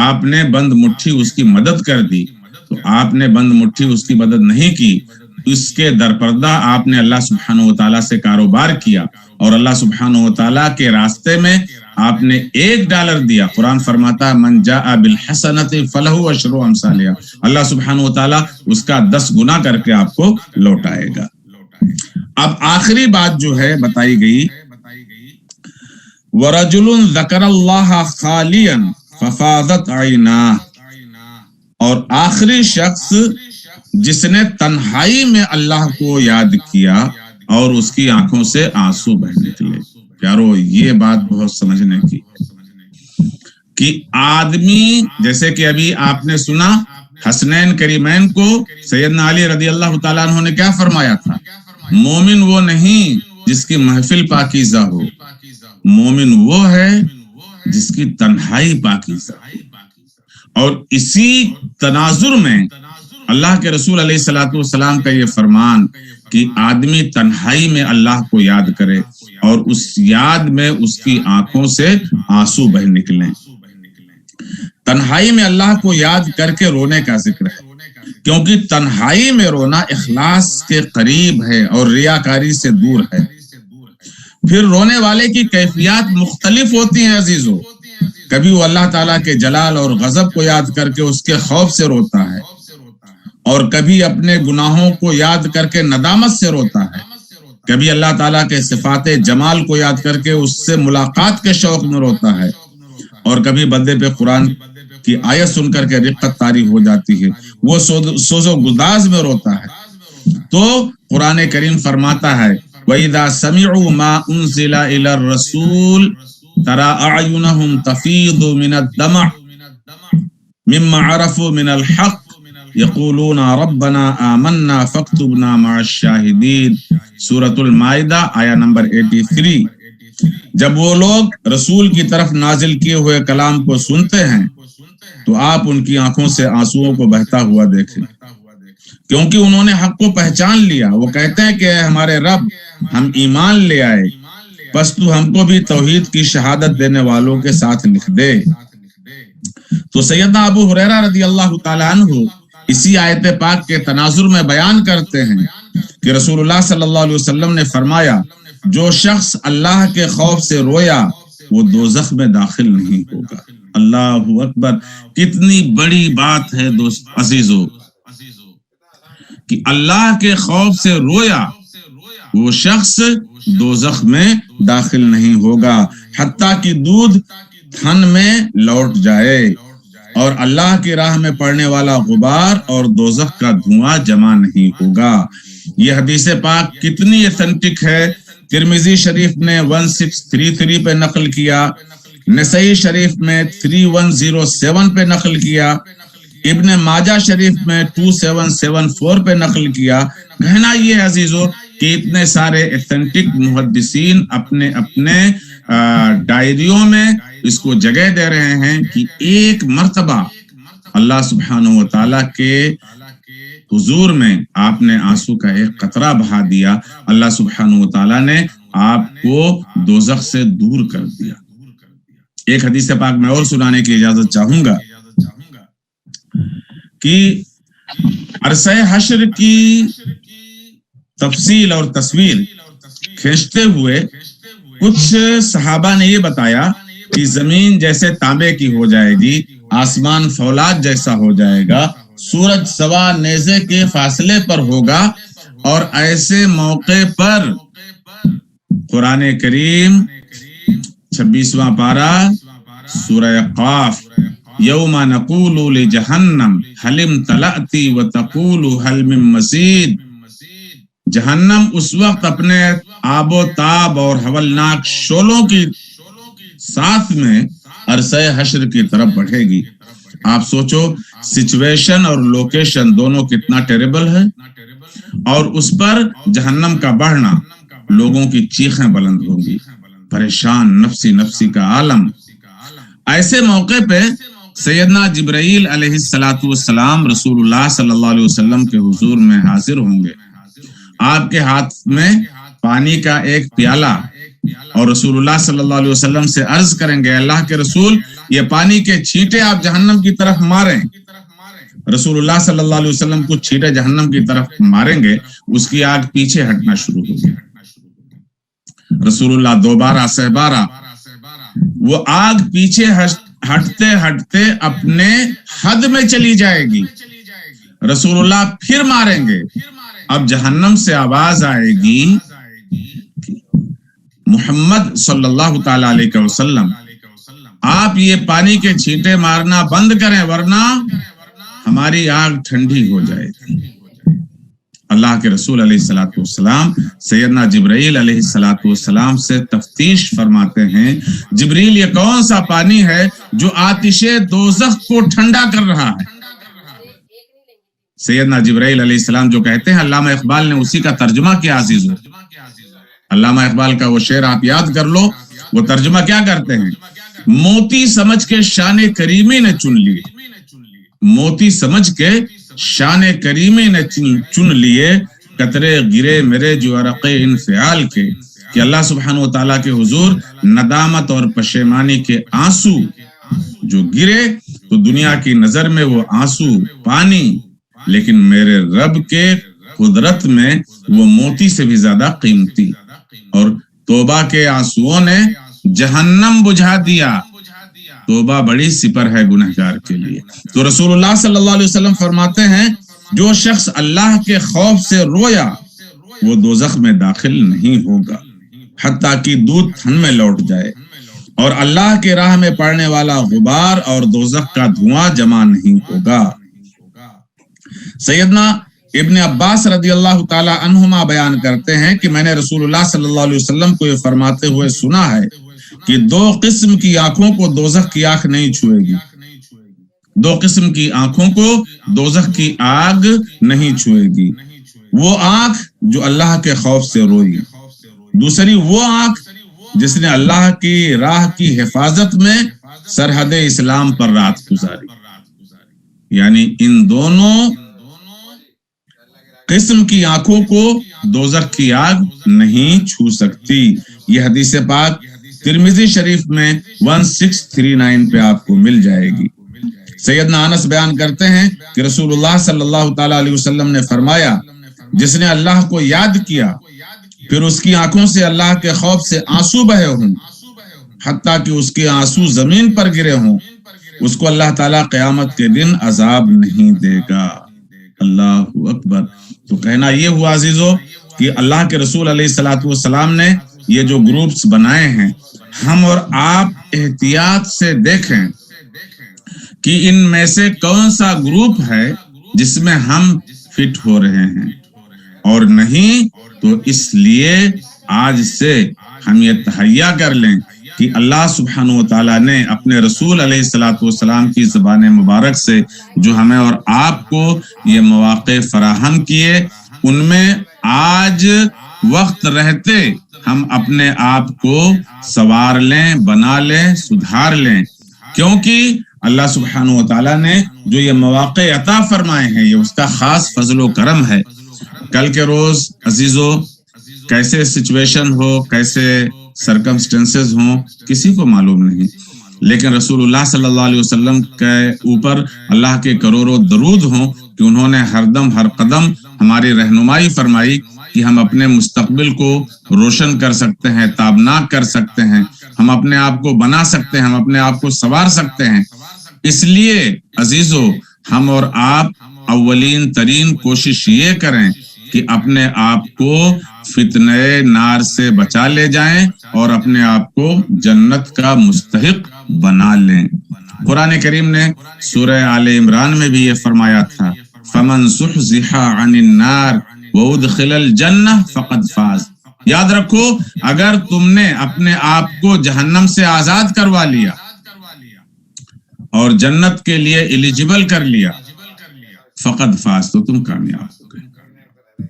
آپ نے بند مٹھی اس کی مدد کر دی، تو آپ نے بند مٹھی اس کی مدد نہیں کی، اس کے درپردہ آپ نے اللہ سبحانہ و تعالیٰ سے کاروبار کیا اور اللہ سبحانہ و تعالیٰ کے راستے میں آپ نے $1 دیا۔ قرآن فرماتا ہے من جاء بالحسنۃ فلہ عشر امثالھا، اللہ سبحانہ و تعالیٰ اس کا 10 گنا کر کے آپ کو لوٹائے گا۔ اب آخری بات جو ہے بتائی گئی، وَرَجُلٌ ذَكَرَ اللَّهَ خَالِيًا فَفَاضَتْ عَيْنَاهُ، اور آخری شخص جس نے تنہائی میں اللہ کو یاد کیا اور اس کی آنکھوں سے آنسو بہ نکلے۔ پیارو، یہ بات بہت سمجھنے کی کہ آدمی، جیسے کہ ابھی آپ نے سنا حسنین کریمین کو سیدنا علی رضی اللہ تعالیٰ عنہ نے کیا فرمایا تھا؟ مومن وہ نہیں جس کی محفل پاکیزہ ہو، مومن وہ ہے جس کی تنہائی پاکیزہ ہو۔ اور اسی تناظر میں اللہ کے رسول علیہ الصلوۃ والسلام کا یہ فرمان کہ آدمی تنہائی میں اللہ کو یاد کرے اور اس یاد میں اس کی آنکھوں سے آنسو بہ نکلیں۔ تنہائی میں اللہ کو یاد کر کے رونے کا ذکر ہے، کیونکہ تنہائی میں رونا اخلاص کے قریب ہے اور ریاکاری سے دور ہے۔ پھر رونے والے کی کیفیات مختلف ہوتی ہیں عزیزو، کبھی وہ اللہ تعالیٰ کے جلال اور غضب کو یاد کر کے اس کے خوف سے روتا ہے، اور کبھی اپنے گناہوں کو یاد کر کے ندامت سے روتا ہے، کبھی اللہ تعالیٰ کے صفات جمال کو یاد کر کے اس سے ملاقات کے شوق میں روتا ہے، اور کبھی بندے پہ قرآن کی آیت سن کر کے رقت طاری ہو جاتی ہے، وہ سوز و گداز میں روتا ہے۔ تو قرآن کریم فرماتا ہے وَإِذَا سَمِعُوا مَا أُنزِلَ إِلَى الرَّسُولِ تَرَى أَعْيُنَهُمْ تَفِيضُ مِنَ الدَّمْعِ مِمَّا عَرَفُوا مِنَ الْحَقِّ يَقُولُونَ رَبَّنَا آمَنَّا فَاكْتُبْنَا مَعَ الشَّاهِدِينَ، سورۃ المائدہ آیہ نمبر 83۔ جب وہ لوگ رسول کی طرف نازل کیے ہوئے کلام کو سنتے ہیں تو آپ ان کی آنکھوں سے آنسوؤں کو بہتا ہوا دیکھیں، کیونکہ انہوں نے حق کو پہچان لیا۔ وہ کہتے ہیں کہ اے ہمارے رب، ہم ایمان لے آئے، پس تو ہم کو بھی توحید کی شہادت دینے والوں کے ساتھ لکھ دے۔ تو سیدنا ابو ہریرہ رضی اللہ تعالیٰ عنہ اسی آیت پاک کے تناظر میں بیان کرتے ہیں کہ رسول اللہ صلی اللہ علیہ وسلم نے فرمایا جو شخص اللہ کے خوف سے رویا وہ دوزخ میں داخل نہیں ہوگا۔ اللہ اکبر، کتنی بڑی بات ہے دوست عزیزو کہ اللہ کے خوف سے رویا وہ شخص دوزخ میں داخل نہیں ہوگا، حتیٰ کہ دودھ تھن میں لوٹ جائے، اور اللہ کی راہ میں پڑنے والا غبار اور دوزخ کا دھواں جمع نہیں ہوگا۔ یہ حدیث پاک کتنی ایتھنٹک ہے، ترمذی شریف نے 1633 پہ نقل کیا، نسائی شریف میں 3107 پہ نقل کیا، ابن ماجہ شریف میں 2774 پہ نقل کیا۔ کہنا یہ عزیزو کہ اتنے سارے ایتھنٹک محدثین اپنے اپنے ڈائریوں میں اس کو جگہ دے رہے ہیں کہ ایک مرتبہ اللہ سبحانہ و تعالیٰ کے حضور میں آپ نے آنسو کا ایک قطرہ بہا دیا، اللہ سبحانہ و تعالیٰ نے آپ کو دوزخ سے دور کر دیا۔ ایک حدیث پاک میں اور سنانے کی اجازت چاہوں گا کہ عرصہ حشر کی تفصیل اور تصویر کھینچتے ہوئے کچھ صحابہ نے یہ بتایا کہ زمین جیسے تانبے کی ہو جائے گی، آسمان فولاد جیسا ہو جائے گا، سورج سوا نیزے کے فاصلے پر ہوگا، اور ایسے موقع پر قرآن کریم 26واں پارہ سورہ قاف، یوم نقول لجہنم حل امتلأت وتقول حل من مزید، جہنم اس وقت اپنے آب و تاب اور ہولناک شعلوں کی ساتھ میں عرصہ حشر کی طرف بڑھے گی۔ آپ سوچو سچویشن اور لوکیشن دونوں کتنا ٹیریبل ہے، اور اس پر جہنم کا بڑھنا، لوگوں کی چیخیں بلند ہوں گی، پریشان نفسی نفسی کا عالم۔ ایسے موقع پہ سیدنا جبرائیل علیہ السلام رسول اللہ صلی اللہ علیہ وسلم کے حضور میں حاضر ہوں گے۔ آپ کے ہاتھ میں پانی کا ایک پیالہ، اور رسول اللہ صلی اللہ علیہ وسلم سے عرض کریں گے، اللہ کے رسول یہ پانی کے چھینٹے آپ جہنم کی طرف ماریں۔ رسول اللہ صلی اللہ علیہ وسلم کچھ چھینٹے جہنم کی طرف ماریں گے، اس کی آگ پیچھے ہٹنا شروع ہوگی۔ رسول اللہ دوبارہ سہبارہ، وہ آگ پیچھے ہٹتے ہٹتے اپنے حد میں چلی جائے گی۔ رسول اللہ پھر ماریں گے، اب جہنم سے آواز آئے گی، محمد صلی اللہ تعالی علیہ وسلم آپ یہ پانی کے چھینٹے مارنا بند کریں، ورنہ ہماری آگ ٹھنڈی ہو جائے گی۔ اللہ کے رسول علیہ الصلوۃ والسلام سیدنا جبرائیل علیہ الصلوۃ والسلام سے تفتیش فرماتے ہیں، جبریل یہ کون سا پانی ہے جو آتش دوزخ کو ٹھنڈا کر رہا ہے؟ سیدنا جبرائیل علیہ السلام جو کہتے ہیں، علامہ اقبال نے اسی کا ترجمہ کیا عزیزو۔ علامہ اقبال کا وہ شعر آپ یاد کر لو، وہ ترجمہ کیا کرتے ہیں، موتی سمجھ کے شان کریمی نے چن لیے، موتی سمجھ کے شان کریمی نے چن لیے، قطرے گرے میرے جو عرق انفعال کے، کہ اللہ سبحانہ و تعالیٰ کے حضور ندامت اور پشیمانی کے آنسو جو گرے تو دنیا کی نظر میں وہ آنسو پانی، لیکن میرے رب کے قدرت میں وہ موتی سے بھی زیادہ قیمتی، اور توبہ کے آنسوؤں نے جہنم بجھا دیا۔ توبہ بڑی سپر ہے گنہگار کے لیے۔ تو رسول اللہ صلی اللہ علیہ وسلم فرماتے ہیں، جو شخص اللہ کے خوف سے رویا وہ دوزخ میں داخل نہیں ہوگا حتیٰ کہ دودھ تھن میں لوٹ جائے، اور اللہ کے راہ میں پڑنے والا غبار اور دوزخ کا دھواں جمع نہیں ہوگا۔ سیدنا ابن عباس رضی اللہ تعالی عنہما بیان کرتے ہیں کہ میں نے رسول اللہ صلی اللہ علیہ وسلم کو یہ فرماتے ہوئے سنا ہے کہ دو قسم کی آنکھوں کو دوزخ کی آنکھ نہیں چھوئے گی، دو قسم کی آنکھوں کو دوزخ کی آگ نہیں چھوئے گی۔ وہ آنکھ جو اللہ کے خوف سے روئی، دوسری وہ آنکھ جس نے اللہ کی راہ کی حفاظت میں سرحد اسلام پر رات گزاری۔ یعنی ان دونوں قسم کی آنکھوں کو دوزخ کی آگ نہیں چھو سکتی۔ یہ حدیث پاک ترمذی شریف میں 1639 پہ آپ کو مل جائے گی۔ سیدنا انس بیان کرتے ہیں کہ رسول اللہ صلی اللہ تعالی علیہ وسلم نے فرمایا، جس نے اللہ کو یاد کیا پھر اس کی آنکھوں سے اللہ کے خوف سے آنسو بہے ہوں حتیٰ کہ اس کے آنسو زمین پر گرے ہوں، اس کو اللہ تعالیٰ قیامت کے دن عذاب نہیں دے گا۔ اللہ اکبر۔ تو کہنا یہ ہوا عزیزو کہ اللہ کے رسول علیہ الصلوۃ والسلام نے یہ جو گروپس بنائے ہیں، ہم اور آپ احتیاط سے دیکھیں کہ ان میں سے کون سا گروپ ہے جس میں ہم فٹ ہو رہے ہیں، اور نہیں تو اس لیے آج سے ہم یہ تہیہ کر لیں کہ اللہ سبحانہ و تعالیٰ نے اپنے رسول علیہ الصلوۃ والسلام کی زبان مبارک سے جو ہمیں اور آپ کو یہ مواقع فراہم کیے، ان میں آج وقت رہتے ہم اپنے آپ کو سنوار لیں، بنا لیں، سدھار لیں، کیونکہ اللہ سبحانہ و تعالیٰ نے جو یہ مواقع عطا فرمائے ہیں یہ اس کا خاص فضل و کرم ہے۔ کل کے روز عزیزو کیسے سچویشن ہو، کیسے سرکمسٹنسز ہوں، کسی کو معلوم نہیں، لیکن رسول اللہ صلی اللہ علیہ وسلم کے اوپر اللہ کے کروڑوں درود ہوں کہ انہوں نے ہر دم ہر قدم ہماری رہنمائی فرمائی کہ ہم اپنے مستقبل کو روشن کر سکتے ہیں، تابناک کر سکتے ہیں، ہم اپنے آپ کو بنا سکتے ہیں، ہم اپنے آپ کو سنوار سکتے ہیں۔ اس لیے عزیزو ہم اور آپ اولین ترین کوشش یہ کریں کہ اپنے آپ کو فتنہ نار سے بچا لے جائیں اور اپنے آپ کو جنت کا مستحق بنا لیں۔ قرآن کریم نے سورہ آل عمران میں بھی یہ فرمایا تھا، فَمَنْ زُحْزِحَ عَنِ النَّارِ وَأُدْخِلَ الْجَنَّةَ فَقَدْ فَازَ۔ یاد رکھو، اگر تم نے اپنے آپ کو جہنم سے آزاد کروا لیا اور جنت کے لیے ایلیجیبل کر لیا، فقد فاز، تو تم کامیاب ہو گئے۔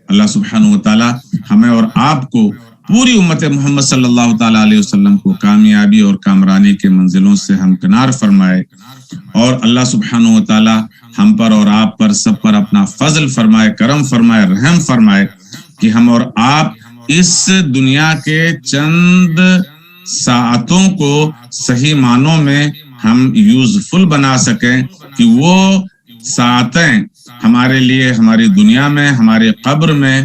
اللہ سبحانہ وتعالی ہمیں اور آپ کو، پوری امت محمد صلی اللہ تعالی علیہ وسلم کو کامیابی اور کامرانی کے منزلوں سے ہمکنار فرمائے، اور اللہ سبحانہ وتعالی ہم پر اور آپ پر سب پر اپنا فضل فرمائے، کرم فرمائے، رحم فرمائے کہ ہم اور آپ اس دنیا کے چند ساعتوں کو صحیح معنوں میں ہم یوزفل بنا سکیں، کہ وہ ساعتیں ہمارے لیے ہماری دنیا میں، ہمارے قبر میں،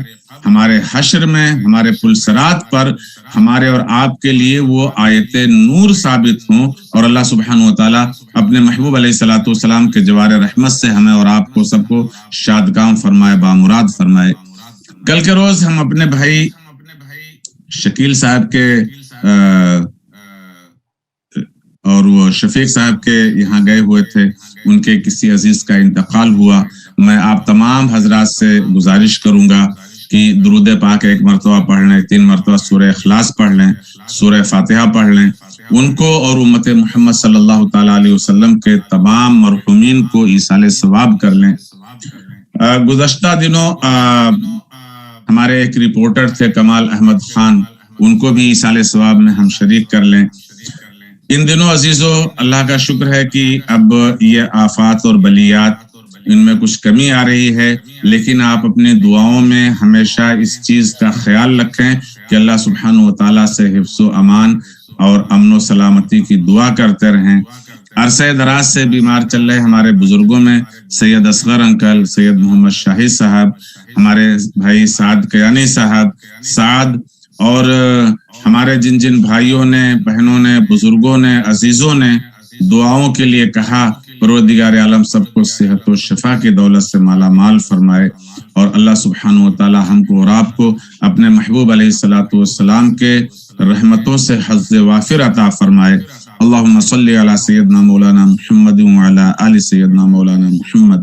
ہمارے حشر میں، ہمارے پلسرات پر ہمارے اور آپ کے لیے وہ آیت نور ثابت ہوں، اور اللہ سبحانہ وتعالی اپنے محبوب علیہ الصلوۃ والسلام کے جوار رحمت سے ہمیں اور آپ کو سب کو شادکام فرمائے، بامراد فرمائے۔ کل کے روز ہم اپنے بھائی شکیل صاحب کے اور وہ شفیق صاحب کے یہاں گئے ہوئے تھے، ان کے کسی عزیز کا انتقال ہوا۔ میں آپ تمام حضرات سے گزارش کروں گا کہ درود پاک 1 مرتبہ پڑھ لیں، 3 مرتبہ سورہ اخلاص پڑھ لیں، سورہ فاتحہ پڑھ لیں، ان کو اور امت محمد صلی اللہ تعالی علیہ وسلم کے تمام مرحومین کو ایصال ثواب کر لیں۔ گزشتہ دنوں ہمارے ایک رپورٹر تھے کمال احمد خان، ان کو بھی ایصال ثواب میں ہم شریک کر لیں۔ ان دنوں عزیزو، اللہ کا شکر ہے کہ اب یہ آفات اور بلیات ان میں کچھ کمی آ رہی ہے، لیکن آپ اپنی دعاؤں میں ہمیشہ اس چیز کا خیال رکھیں کہ اللہ سبحانہ وتعالیٰ سے حفظ و امان اور امن و سلامتی کی دعا کرتے رہیں۔ عرصہ دراز سے بیمار چل رہے ہمارے بزرگوں میں سید اصغر انکل، سید محمد شاہد صاحب، ہمارے بھائی سعد کیانی صاحب، سعد، اور ہمارے جن جن بھائیوں نے، بہنوں نے، بزرگوں نے، عزیزوں نے دعاؤں کے لیے کہا، پروردگار عالم سب کو صحت و شفا کی دولت سے مالا مال فرمائے، اور اللہ سبحانہ وتعالی ہم کو اور آپ کو اپنے محبوب علیہ الصلوۃ والسلام کے رحمتوں سے حظ وافر عطا فرمائے۔ اللہم صلی علی سیدنا مولانا محمد وعلی آل سیدنا مولانا محمد،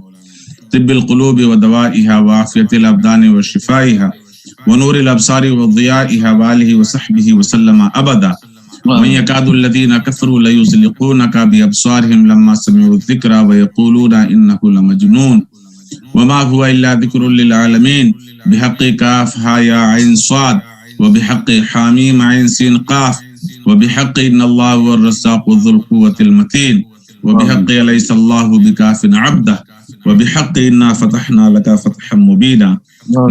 طب القلوب ودوائها وعافیت الابدان وشفائها ونور الابصار وضیائها وآلہ وصحبہ وسلم ابدا۔ وَمَن يَكَادُ الَّذِينَ كَفَرُوا لَيُزْلِقُونَكَ بِأَبْصَارِهِمْ لَمَّا سَمِعُوا الذِّكْرَ وَيَقُولُونَ إِنَّهُ لَمَجْنُونٌ وَمَا هُوَ إِلَّا ذِكْرٌ لِّلْعَالَمِينَ بِحَقِّ كَافٍ هَا يَا عَيْنُ صَادٍ وَبِحَقِّ حَامِيمٍ عَيْنُ سِين قَافٍ وَبِحَقِّ إِنَّ اللَّهَ هُوَ الرَّزَّاقُ ذُو الْقُوَّةِ الْمَتِينُ وَبِحَقِّ أَلَيْسَ اللَّهُ بِكَافٍ عَبْدَهُ وَبِحَقِّ إِنَّا فَتَحْنَا لَكَ فَتْحًا مُبِينًا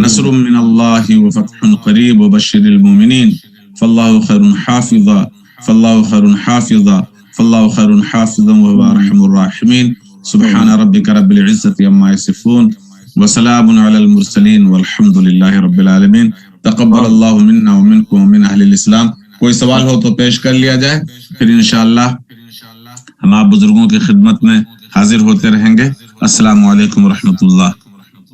نَصْرٌ مِّنَ اللَّهِ وَفَتْحٌ قَرِيبٌ وَبَشِّرِ الْمُؤْمِنِينَ فَاللَّهُ خَيْرٌ حَافِظًا فالله خير حافظا فالله خير حافظا وهو ارحم الراحمين سبحان ربك رب العزة عما يصفون وسلام على المرسلين والحمد لله رب العالمين۔ تقبل الله منا ومنكم ومن اهل الاسلام۔ کوئی سوال ہو تو پیش کر لیا جائے، پھر انشاءاللہ ہم آپ بزرگوں کی خدمت میں حاضر ہوتے رہیں گے۔ السلام علیکم ورحمۃ اللہ۔